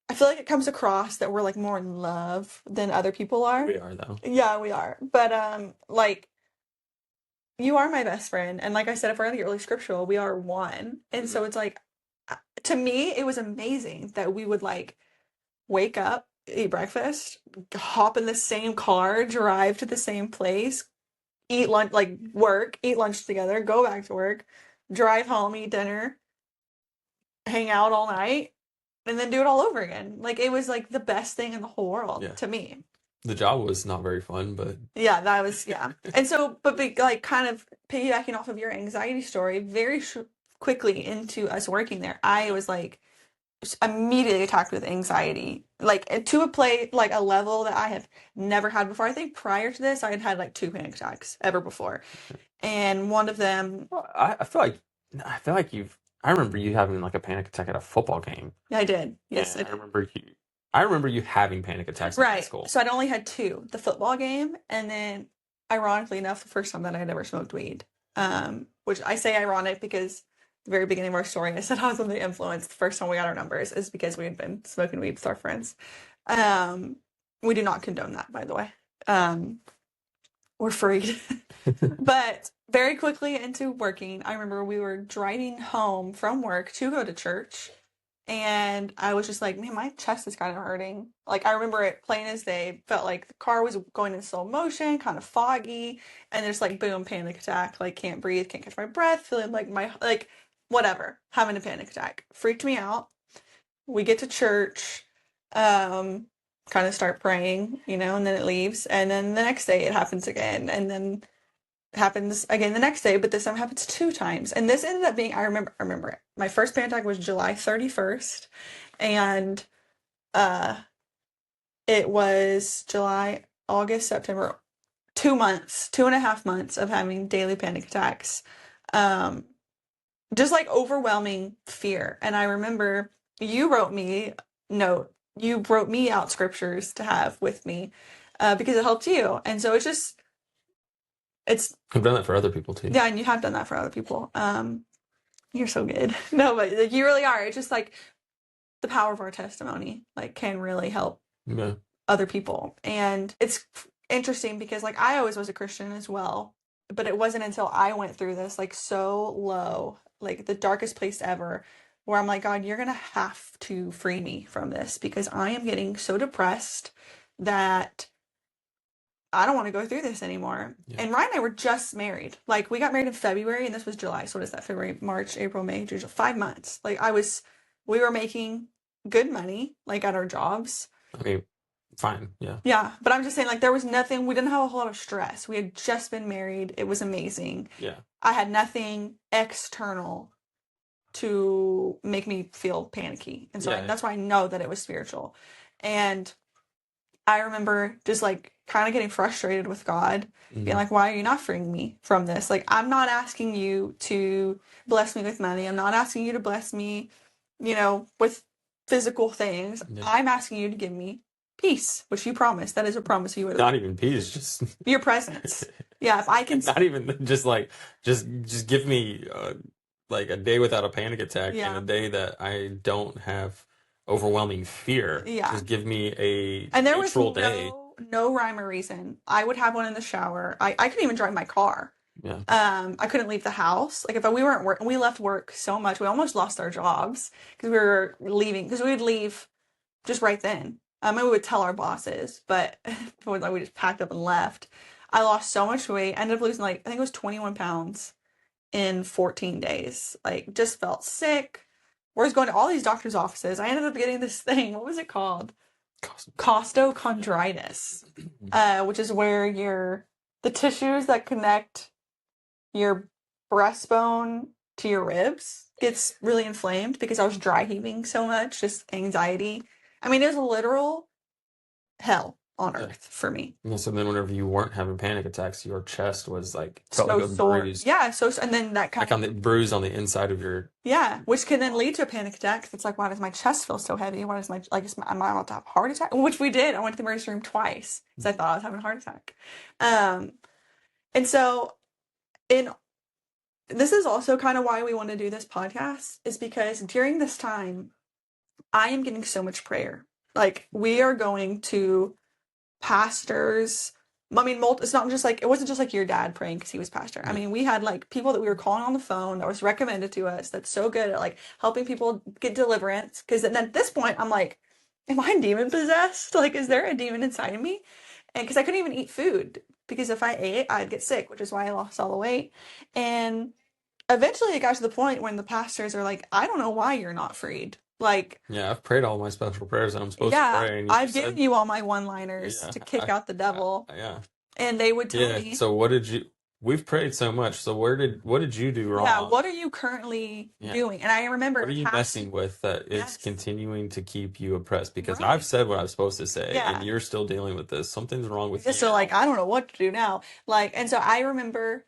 I feel like it comes across that we're like more in love than other people are. We are though. Yeah, we are. But like you are my best friend, and like I said, if we're gonna get really scriptural, we are one. And so it's like to me, it was amazing that we would like wake up, eat breakfast, hop in the same car, drive to the same place, eat lunch, like work, eat lunch together, go back to work, drive home, eat dinner, hang out all night, and then do it all over again. Like it was like the best thing in the whole world Yeah. to me. The job was not very fun, but Yeah, that was yeah. And so, but like kind of piggybacking off of your anxiety story, very quickly into us working there, I was like immediately attacked with anxiety, like to a play like a level that I have never had before. I think prior to this, I had had like two panic attacks ever before, and one of them, well, I feel like I remember you having like a panic attack at a football game. I did. Yes, I And did. I remember you having panic attacks in high Right. school. So I'd only had two, the football game, and then ironically enough, the first time that I had ever smoked weed. Which I say ironic because the very beginning of our story, I said I was under the influence. The first time we got our numbers is because we had been smoking weed with our friends. Um, we do not condone that, by the way. We're freed. But very quickly into working, I remember we were driving home from work to go to church. And I was just like, man, my chest is kind of hurting. Like, I remember it plain as day. Felt like the car was going in slow motion, kind of foggy. And there's like, boom, panic attack. Like, can't breathe, can't catch my breath, feeling like whatever, having a panic attack. Freaked me out. We get to church, kind of start praying, and then it leaves. And then the next day it happens again. And then happens again the next day, but this time happens two times. And this ended up being, I remember it. My first panic attack was July 31st, and uh it was July, August, September, 2 months, 2.5 months of having daily panic attacks. Um, just like overwhelming fear. And I remember you wrote me note, you wrote me out scriptures to have with me, because it helped you. And so it's I've done that for other people too. yeah, and you have done that for other people. You're so good. No, but like, you really are. It's just like the power of our testimony, like, can really help Yeah. other people. And it's interesting because like I always was a Christian as well, but it wasn't until I went through this like so low, like the darkest place ever, where I'm like, God, you're gonna have to free me from this because I am getting so depressed that I don't want to go through this anymore. Yeah. And Ryan and I were just married. Like we got married in February and this was July. So what is that? February, March, April, May, June, 5 months. Like we were making good money, like at our jobs. I mean, fine. Yeah. Yeah. But I'm just saying, like, there was nothing, we didn't have a whole lot of stress. We had just been married. It was amazing. Yeah. I had nothing external to make me feel panicky. And so Yeah. that's why I know that it was spiritual. And I remember just like kind of getting frustrated with God, being like, why are you not freeing me from this? Like, I'm not asking you to bless me with money. I'm not asking you to bless me, with physical things. Yeah. I'm asking you to give me peace, which you promised. That is a promise you would. Not even peace, just your presence. Yeah, if I can. not even just like just give me like a day without a panic attack and a day that I don't have overwhelming fear. Yeah. Just give me a and there was day. No rhyme or reason. I would have one in the shower. I couldn't even drive my car. Yeah. I couldn't leave the house. Like if we weren't working, we left work so much. We almost lost our jobs because we were leaving. Because we would leave just right then. And we would tell our bosses, but we just packed up and left. I lost so much weight. I ended up losing I think it was 21 pounds in 14 days. Like just felt sick. I was going to all these doctor's offices. I ended up getting this thing. What was it called? Costochondritis, which is where the tissues that connect your breastbone to your ribs gets really inflamed because I was dry heaving so much, just anxiety. I mean, it was a literal hell. on Yeah. earth for me. Yeah, so then whenever you weren't having panic attacks, your chest was like felt like So a sore. bruise, Yeah, so and then that like kind on of the bruise on the inside of your. yeah, which can then lead to a panic attack. It's like, why does my chest feel so heavy? Why does my like am I about to have a heart attack? Which we did. I went to the emergency room twice because I thought I was having a heart attack. Um, and so in this is also kind of why we want to do this podcast is because during this time I am getting so much prayer. Like we are going to pastors. I mean, it's not just like it wasn't just like your dad praying because he was pastor. I Yeah. mean, we had like people that we were calling on the phone that was recommended to us that's so good at like helping people get deliverance. Because then at this point, I'm like, am I demon possessed? Like, is there a demon inside of me? And because I couldn't even eat food because if I ate, I'd get sick, which is why I lost all the weight. And eventually, it got to the point when the pastors are like, I don't know why you're not freed. Like, Yeah, I've prayed all my special prayers that I'm supposed to yeah, pray, and you I've given said, you all my one-liners yeah, to kick out the devil. yeah, And they would tell yeah. me, So what did you? We've prayed so much. So what did you do yeah, wrong? what are you currently Yeah. doing? And I remember What are you casting, messing with that is yes, continuing to keep you oppressed? Because I've right, said what I'm supposed to say, and yeah. you're still dealing with this. Something's wrong with Just you. so like, I don't know what to do now. Like, and so I remember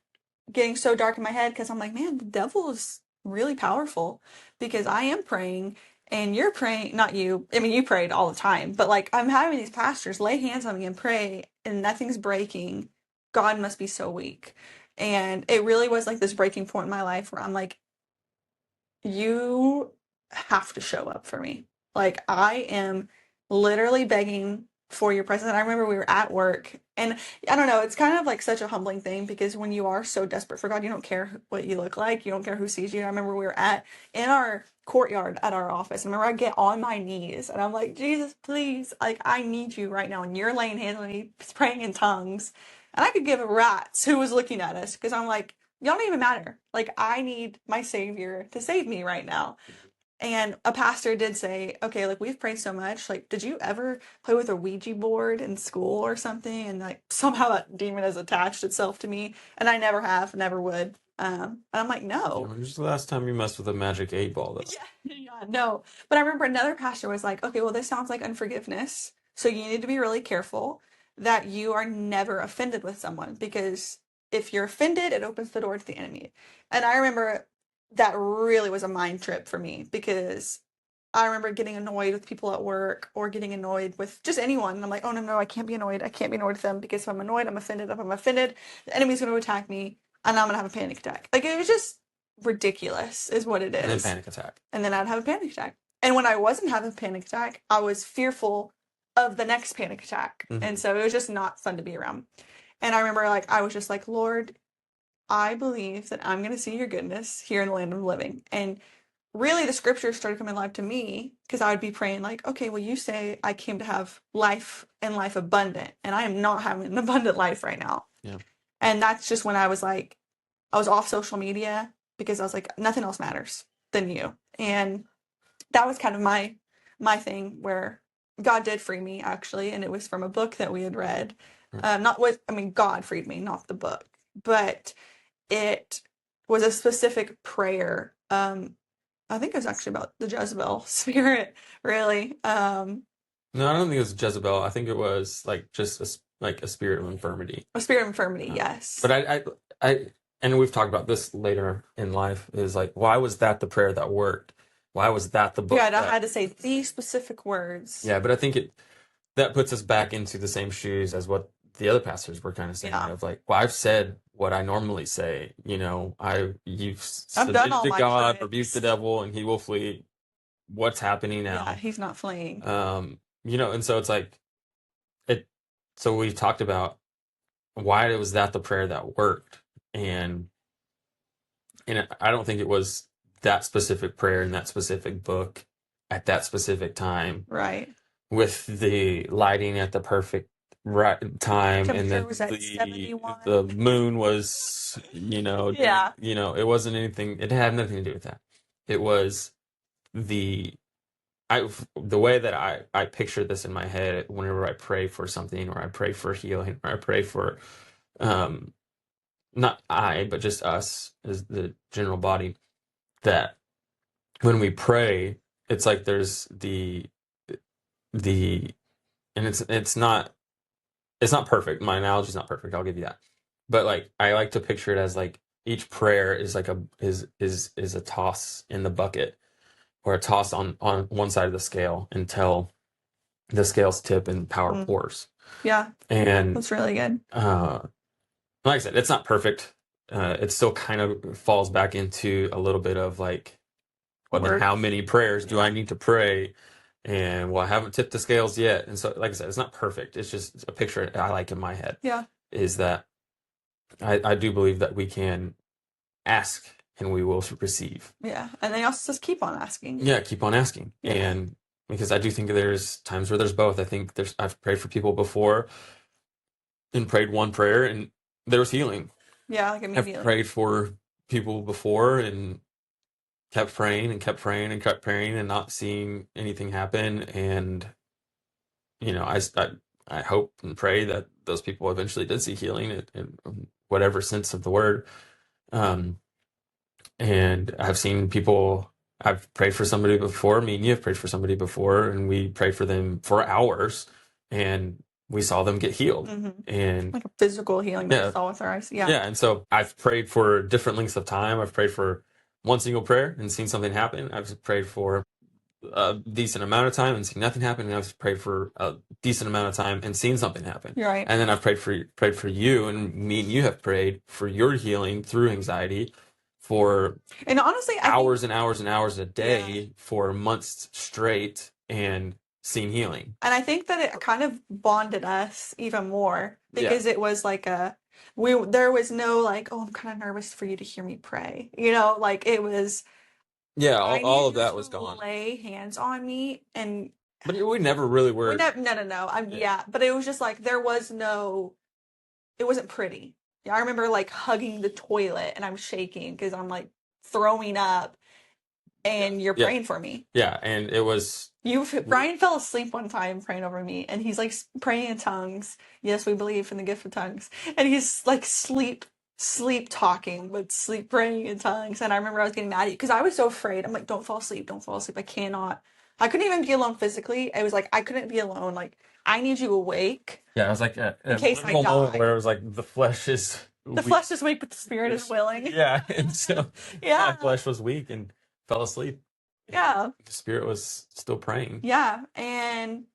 getting so dark in my head because I'm like, man, the devil is really powerful because I am praying and you're praying, not you. I mean, you prayed all the time, but like I'm having these pastors lay hands on me and pray and nothing's breaking. God must be so weak. And it really was like this breaking point in my life where I'm like, you have to show up for me. Like I am literally begging for your presence. And I remember we were at work and I don't know, it's kind of like such a humbling thing because when you are so desperate for God, you don't care what you look like. You don't care who sees you. I remember we were in our courtyard at our office. I remember I get on my knees and I'm like, Jesus, please, like I need you right now. And you're laying hands on me, praying in tongues. And I could give a rat's who was looking at us because I'm like, y'all don't even matter. Like, I need my savior to save me right now. And a pastor did say, okay, like we've prayed so much. Like, did you ever play with a Ouija board in school or something? And like somehow that demon has attached itself to me. And I never have, never would. And I'm like, You know, no. when was the last time you messed with a magic 8 ball, though? Yeah, no. But I remember another pastor was like, okay, well, this sounds like unforgiveness. So you need to be really careful that you are never offended with someone because if you're offended, it opens the door to the enemy. And I remember that really was a mind trip for me because I remember getting annoyed with people at work or getting annoyed with just anyone. And I'm like, oh, no, no, I can't be annoyed. I can't be annoyed with them because if I'm annoyed, I'm offended. If I'm offended, the enemy's going to attack me and I'm going to have a panic attack. Like it was just ridiculous, is what it And then is. panic attack. And then I'd have a panic attack. And when I wasn't having a panic attack, I was fearful of the next panic attack. Mm-hmm. And so it was just not fun to be around. And I remember like I was just like, Lord, I believe that I'm going to see your goodness here in the land of the living. And really the scriptures started coming alive to me because I would be praying like, okay, well you say I came to have life and life abundant. And I am not having an abundant life right now. Yeah. And that's just when I was like, I was off social media because I was like, nothing else matters than you. And that was kind of my thing where God did free me actually, and it was from a book that we had read. Not what I mean, God freed me, not the book, but it was a specific prayer. I think it was actually about the Jezebel spirit, really. No, I don't think it was Jezebel. I think it was like just like a spirit of infirmity. A spirit of infirmity, yes. But I, and we've talked about this later in life. Is like, why was that the prayer that worked? Why was that the book? Yeah, I had to say these specific words. Yeah, but I think that puts us back into the same shoes as what the other pastors were kind of saying of like, well, I've said what I normally say. You know, you've I've done submitted all to my God, tricks. rebuke the devil, and he will flee. What's happening Yeah, now? he's not fleeing. You know, and so it's like it. So we talked about why was that the prayer that worked, and I don't think it was that specific prayer in that specific book at that specific time. Right. With the lighting at the perfect right time, and Temperature then was at 71. the moon was, you know, Yeah. you know, it wasn't anything. It had nothing to do with that. It was the the way that I picture this in my head whenever I pray for something, or I pray for healing, or I pray for not I, but just us as the general body, that when we pray, it's like there's the and it's not it's not perfect. My analogy's not perfect. I'll give you that. But like I like to picture it as like each prayer is like is a toss in the bucket or a toss on one side of the scale until the scales tip and power Mm. pours. Yeah, And that's really good. like I said, it's not perfect. It still kind of falls back into a little bit of like, well, then Work. how many prayers do Yeah. I need to pray? And well, I haven't tipped the scales yet. And so, like I said, it's not perfect. It's just a picture I like in my head Yeah. is that I do believe that we can ask and we will receive. Yeah. And they also just keep on asking. Yeah, keep on asking. Yeah. And because I do think there's times where there's both. I think I've prayed for people before and prayed one prayer and there was healing. Yeah, like I've immediately. prayed for people before and kept praying and kept praying and kept praying and not seeing anything happen. And, you know, I hope and pray that those people eventually did see healing in whatever sense of the word. Um, and I've seen people, I've prayed for somebody before, me and you have prayed for somebody before, and we prayed for them for hours and we saw them get healed. And Like a physical healing that we yeah, saw with our eyes. Yeah. yeah. And so I've prayed for different lengths of time. I've prayed for one single prayer and seen something happen. I've prayed for a decent amount of time and seen nothing happen. And I've prayed for a decent amount of time and seen something happen. You're right. And then I've prayed for you, and me and you have prayed for your healing through anxiety for And honestly, hours and hours and hours a day Yeah. for months straight and seen healing. And I think that it kind of bonded us even more because it was like there was no like, oh, I'm kind of nervous for you to hear me pray. You know, like it was, Yeah, I all need of you that to was gone. lay hands on me. And But we never really we were. never, no. Yeah, but it was just like there was no, it wasn't pretty. Yeah, I remember like hugging the toilet and I'm shaking because I'm like throwing up and you're Yeah, praying for me. yeah, and it was. Brian fell asleep one time praying over me, and he's like praying in tongues. Yes, we believe in the gift of tongues, and he's like sleep talking, but sleep praying in tongues. And I remember I was getting mad at you because I was so afraid. I'm like, don't fall asleep, don't fall asleep. I cannot. I couldn't even be alone physically. I was like, I couldn't be alone. Like, I need you awake Yeah, it was like in a case I literal moment die. where it was like the flesh is The weak. flesh is weak, but the spirit is willing. Yeah, and so Yeah, my flesh was weak and fell asleep. yeah, The spirit was still praying. yeah. And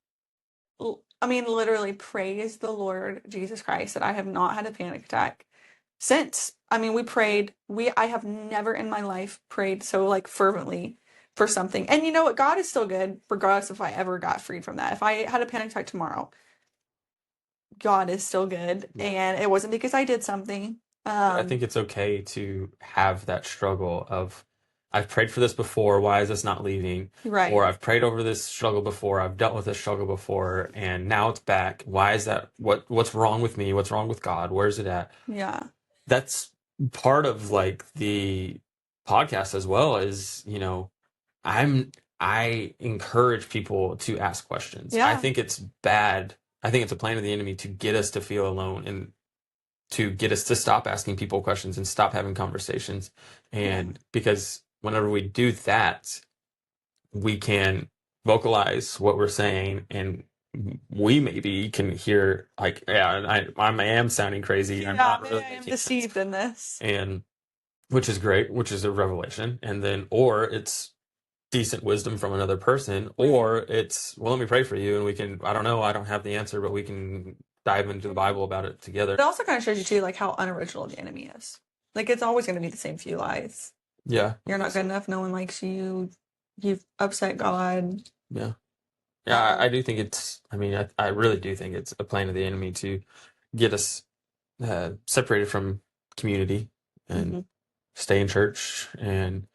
I mean, literally, praise the Lord Jesus Christ that I have not had a panic attack since. I mean, we prayed. I have never in my life prayed so like fervently for something. And you know what? God is still good, regardless if I ever got freed from that. If I had a panic attack tomorrow, God is still good, Yeah. and it wasn't because I did something. I think it's okay to have that struggle of, I've prayed for this before, why is this not leaving? Right. Or I've prayed over this struggle before, I've dealt with this struggle before, and now it's back. Why is that? What's wrong with me? What's wrong with God? Where's it at? Yeah. That's part of like the podcast as well, is, you know, I encourage people to ask questions. Yeah. I think it's bad. I think it's a plan of the enemy to get us to feel alone and to get us to stop asking people questions and stop having conversations. And because whenever we do that, we can vocalize what we're saying, and we maybe can hear like, yeah, I am sounding crazy. I'm not maybe really I am making sense. deceived in this. And which is great, which is a revelation. And then, or it's decent wisdom from another person, or it's, well, let me pray for you and we can, I don't know, I don't have the answer, but we can dive into the Bible about it together. It also kind of shows you too, like how unoriginal the enemy is. Like it's always going to be the same few lies. Yeah. You're not good enough. No one likes you. You've upset God. Yeah. Yeah, I do think it's, I mean, I really do think it's a plan of the enemy to get us separated from community and stay in church. And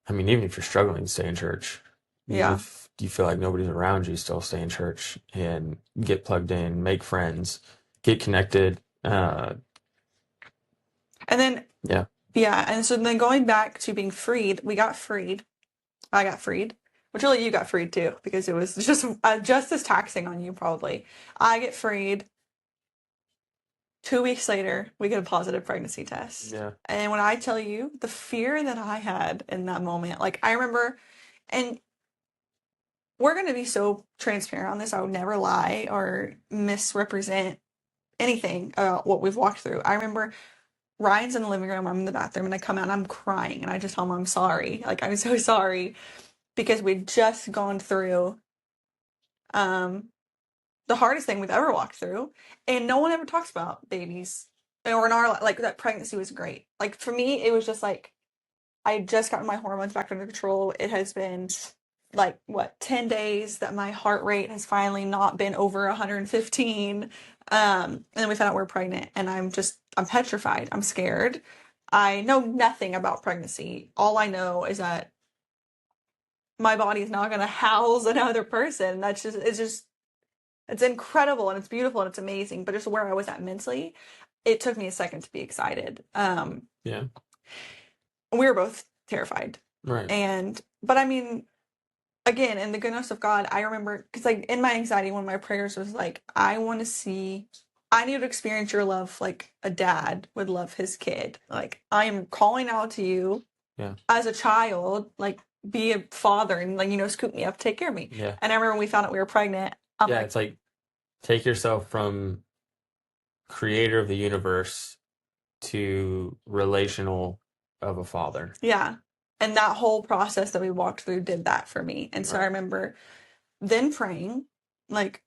I mean, even if you're struggling to stay in church, even if you feel like nobody's around you, still stay in church and get plugged in, make friends, get connected. And then, and so then going back to being freed, we got freed. I got freed, which really you got freed too, because it was just as taxing on you probably. I get freed. 2 weeks later, we get a positive pregnancy test. Yeah. And when I tell you the fear that I had in that moment, like I remember, and we're going to be so transparent on this. I would never lie or misrepresent anything about what we've walked through. I remember Ryan's in the living room, I'm in the bathroom, and I come out and I'm crying, and I just tell him I'm sorry. Like, I'm so sorry because we'd just gone through um, the hardest thing we've ever walked through, and no one ever talks about babies. Or in our, like, that pregnancy was great. Like, for me, it was just like, I had just gotten my hormones back under control. It has been like, what, 10 days that my heart rate has finally not been over 115. And then we found out we are pregnant, and I'm petrified. I'm scared. I know nothing about pregnancy. All I know is that my body is not going to house another person. It's incredible and it's beautiful and it's amazing. But just where I was at mentally, it took me a second to be excited. Yeah. We were both terrified. Right. But I mean, again, in the goodness of God, I remember, because like in my anxiety, one of my prayers was like, I need to experience your love like a dad would love his kid. Like, I am calling out to you as a child, like, be a father and, like, scoop me up, take care of me. Yeah. And I remember when we found out we were pregnant, it's like, take yourself from creator of the universe to relational of a father. Yeah. And that whole process that we walked through did that for me. And so I remember then praying, like,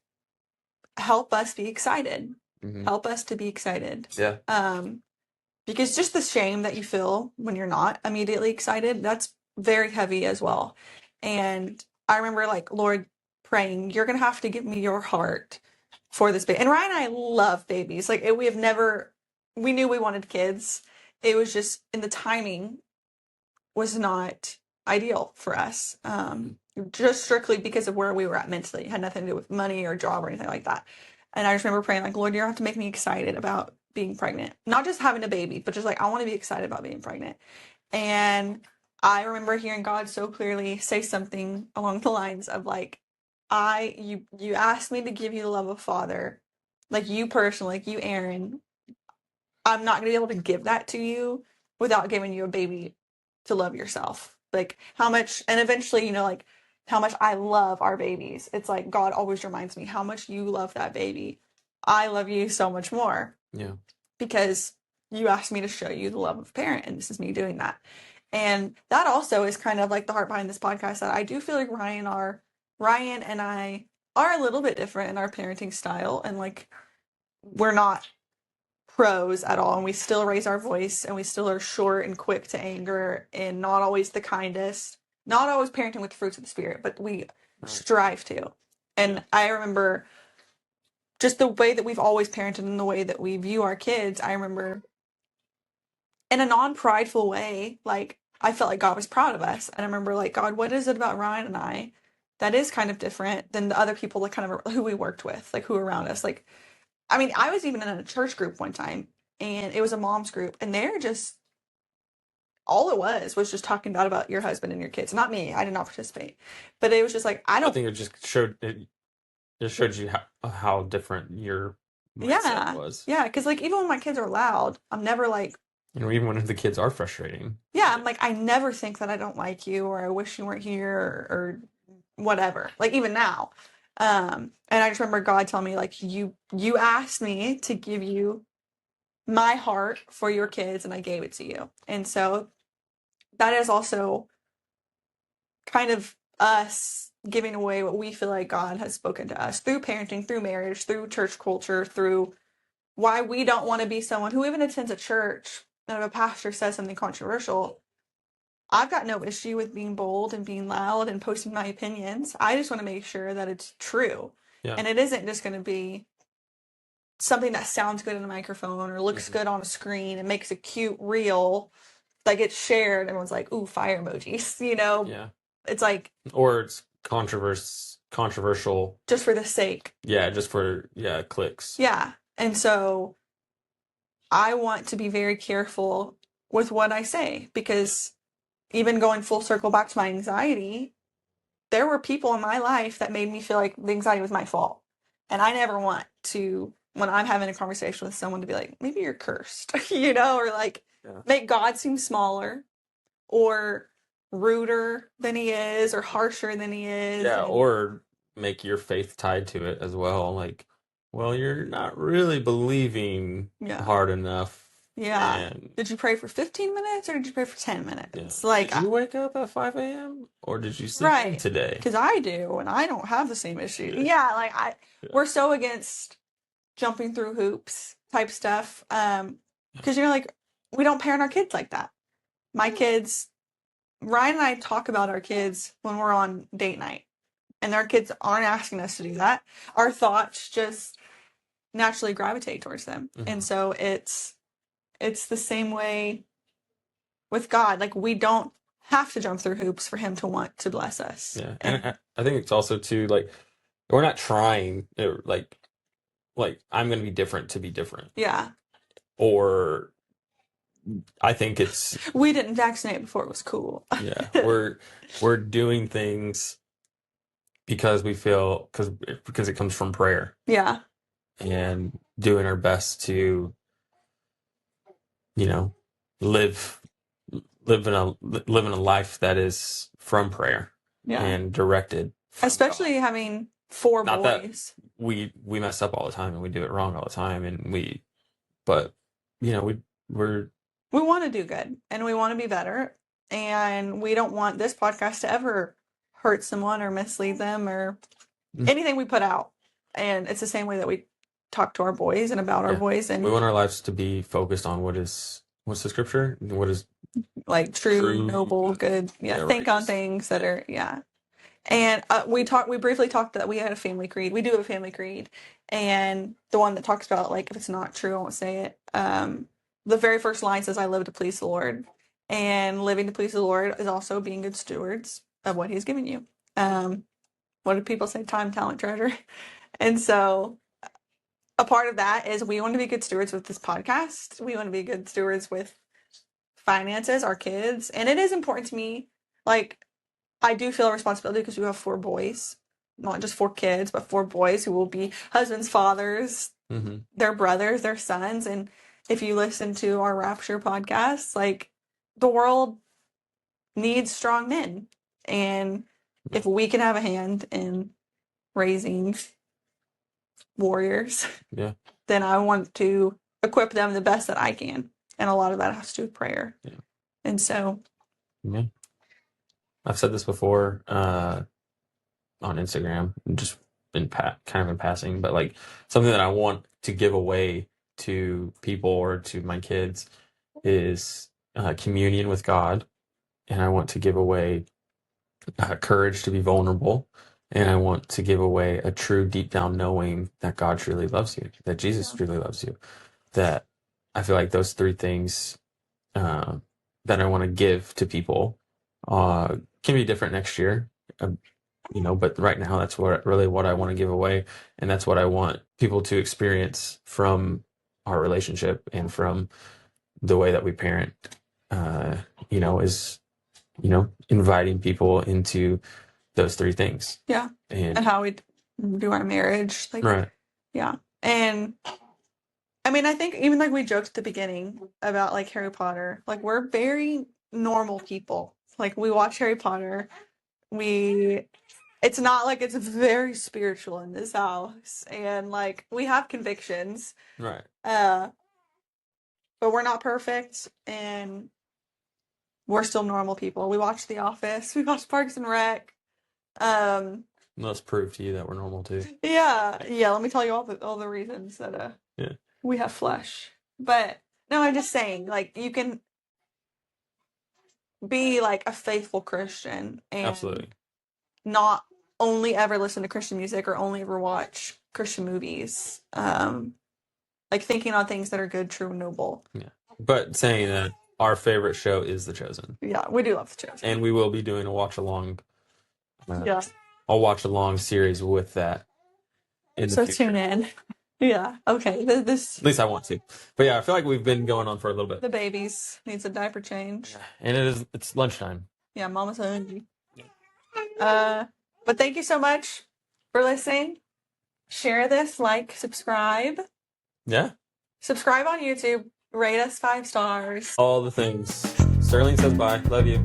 help us be excited. Mm-hmm. Help us to be excited. Yeah. Because just the shame that you feel when you're not immediately excited, that's very heavy as well. And I remember, like, Lord, praying, you're going to have to give me your heart for this baby. And Ryan and I love babies. Like, we knew we wanted kids. It was just, in the timing was not ideal for us. Just strictly because of where we were at mentally. It had nothing to do with money or job or anything like that. And I just remember praying, like, Lord, you're going to have to make me excited about being pregnant. Not just having a baby, but just like, I want to be excited about being pregnant. And I remember hearing God so clearly say something along the lines of, like, you asked me to give you the love of a father, like you personally, like you, Aaron. I'm not gonna be able to give that to you without giving you a baby to love yourself. Like, how much, and eventually, like, how much I love our babies. It's like God always reminds me how much you love that baby. I love you so much more. Yeah. Because you asked me to show you the love of a parent, and this is me doing that. And that also is kind of like the heart behind this podcast, that I do feel like Ryan and I are a little bit different in our parenting style, and, like, we're not pros at all, and we still raise our voice, and we still are short and quick to anger, and not always the kindest, not always parenting with the fruits of the spirit, but we strive to. And I remember just the way that we've always parented and the way that we view our kids. I remember in a non-prideful way, like, I felt like God was proud of us. And I remember, like, God, what is it about Ryan and I that is kind of different than the other people that kind of who we worked with, like, who were around us? Like, I mean, I was even in a church group one time, and it was a mom's group, and they're just, all it was just talking about your husband and your kids. Not me. I did not participate. But it was just like, I think it just showed you how different your mindset was. Yeah, because, like, even when my kids are loud, I'm never like, even when the kids are frustrating. Yeah, I'm like, I never think that I don't like you, or I wish you weren't here, or whatever. Like, even now. And I just remember God telling me, like, you asked me to give you my heart for your kids, and I gave it to you. And so that is also kind of us giving away what we feel like God has spoken to us through parenting, through marriage, through church culture, through why we don't want to be someone who even attends a church, and if a pastor says something controversial, I've got no issue with being bold and being loud and posting my opinions. I just want to make sure that it's true. Yeah. And it isn't just going to be something that sounds good in a microphone or looks good on a screen and makes a cute reel that gets shared. Everyone's like, ooh, fire emojis, Yeah. It's like, or it's controversial just for the sake. Yeah, just for clicks. Yeah. And so I want to be very careful with what I say, because even going full circle back to my anxiety, there were people in my life that made me feel like the anxiety was my fault. And I never want to, when I'm having a conversation with someone, to be like, maybe you're cursed, or like make God seem smaller, or ruder than he is or harsher than he is. Yeah, And or make your faith tied to it as well. Like, well, you're not really believing yeah. hard enough. Yeah. And Did you pray for 15 minutes or did you pray for 10 yeah. minutes? Like, Did you wake up at 5 a.m. or did you sleep in right. today? Because I do, and I don't have the same issue. Yeah. Yeah, like Yeah. we're so against jumping through hoops type stuff. Because like we don't parent our kids like that. My kids, Ryan and I talk about our kids when we're on date night, and our kids aren't asking us to do that. Our thoughts just naturally gravitate towards them, and so it's the same way with God. Like we don't have to jump through hoops for him to want to bless us. Yeah, and I think it's also too like we're not trying like I'm going to be different to be different. Yeah. Or I think it's we didn't vaccinate before it was cool. Yeah, we're doing things because we feel because it comes from prayer. Yeah. And doing our best to live in a life that is from prayer. Yeah. And directed, especially God. Having 4 Not boys. That we mess up all the time and we do it wrong all the time, and we want to do good and we want to be better, and we don't want this podcast to ever hurt someone or mislead them or anything we put out. And it's the same way that we talk to our boys and about our boys, and we want our lives to be focused on what's the scripture, what is like true, noble, good. Yeah, think on things that are And we briefly talked that we had a family creed. We do have a family creed, and the one that talks about like if it's not true, I won't say it. The very first line says, "I live to please the Lord," and living to please the Lord is also being good stewards of what He's given you. What do people say? Time, talent, treasure. And so, a part of that is we want to be good stewards with this podcast. We want to be good stewards with finances, our kids, and it is important to me. Like, I do feel a responsibility because we have 4 boys, not just 4 kids, but 4 boys who will be husbands, fathers, their brothers, their sons. And if you listen to our Rapture podcast, like the world needs strong men. And if we can have a hand in raising warriors, then I want to equip them the best that I can. And a lot of that has to do with prayer. Yeah. And so... Yeah. I've said this before on Instagram, just kind of in passing, but like something that I want to give away to people or to my kids is communion with God, and I want to give away courage to be vulnerable, and I want to give away a true deep down knowing that God truly loves you, that Jesus truly loves you. That I feel like those 3 things that I want to give to people can be different next year, but right now that's what I want to give away, and that's what I want people to experience from our relationship and from the way that we parent. Is inviting people into those 3 things. Yeah, and how we do our marriage, like right. Yeah, and I mean, I think even like we joked at the beginning about like Harry Potter, like we're very normal people. Like we watch Harry Potter. It's not like it's very spiritual in this house, and like we have convictions. Right. But we're not perfect, and we're still normal people. We watch The Office. We watch Parks and Rec. Let's prove to you that we're normal too. Yeah. Let me tell you all the reasons that we have flesh. But no, I'm just saying, like, you can be like a faithful Christian and absolutely not only ever listen to Christian music or only ever watch Christian movies. Like thinking on things that are good, true, and noble. Yeah. But saying that our favorite show is The Chosen. Yeah, we do love The Chosen. And we will be doing a watch along. A watch along series with that. So tune in. Yeah. Okay. This. At least I want to. But yeah, I feel like we've been going on for a little bit. The babies needs a diaper change. And it's lunchtime. Yeah, Mama's hungry. But thank you so much for listening. Share this, like, subscribe. Yeah. Subscribe on YouTube. Rate us 5 stars. All the things. Sterling says bye. Love you.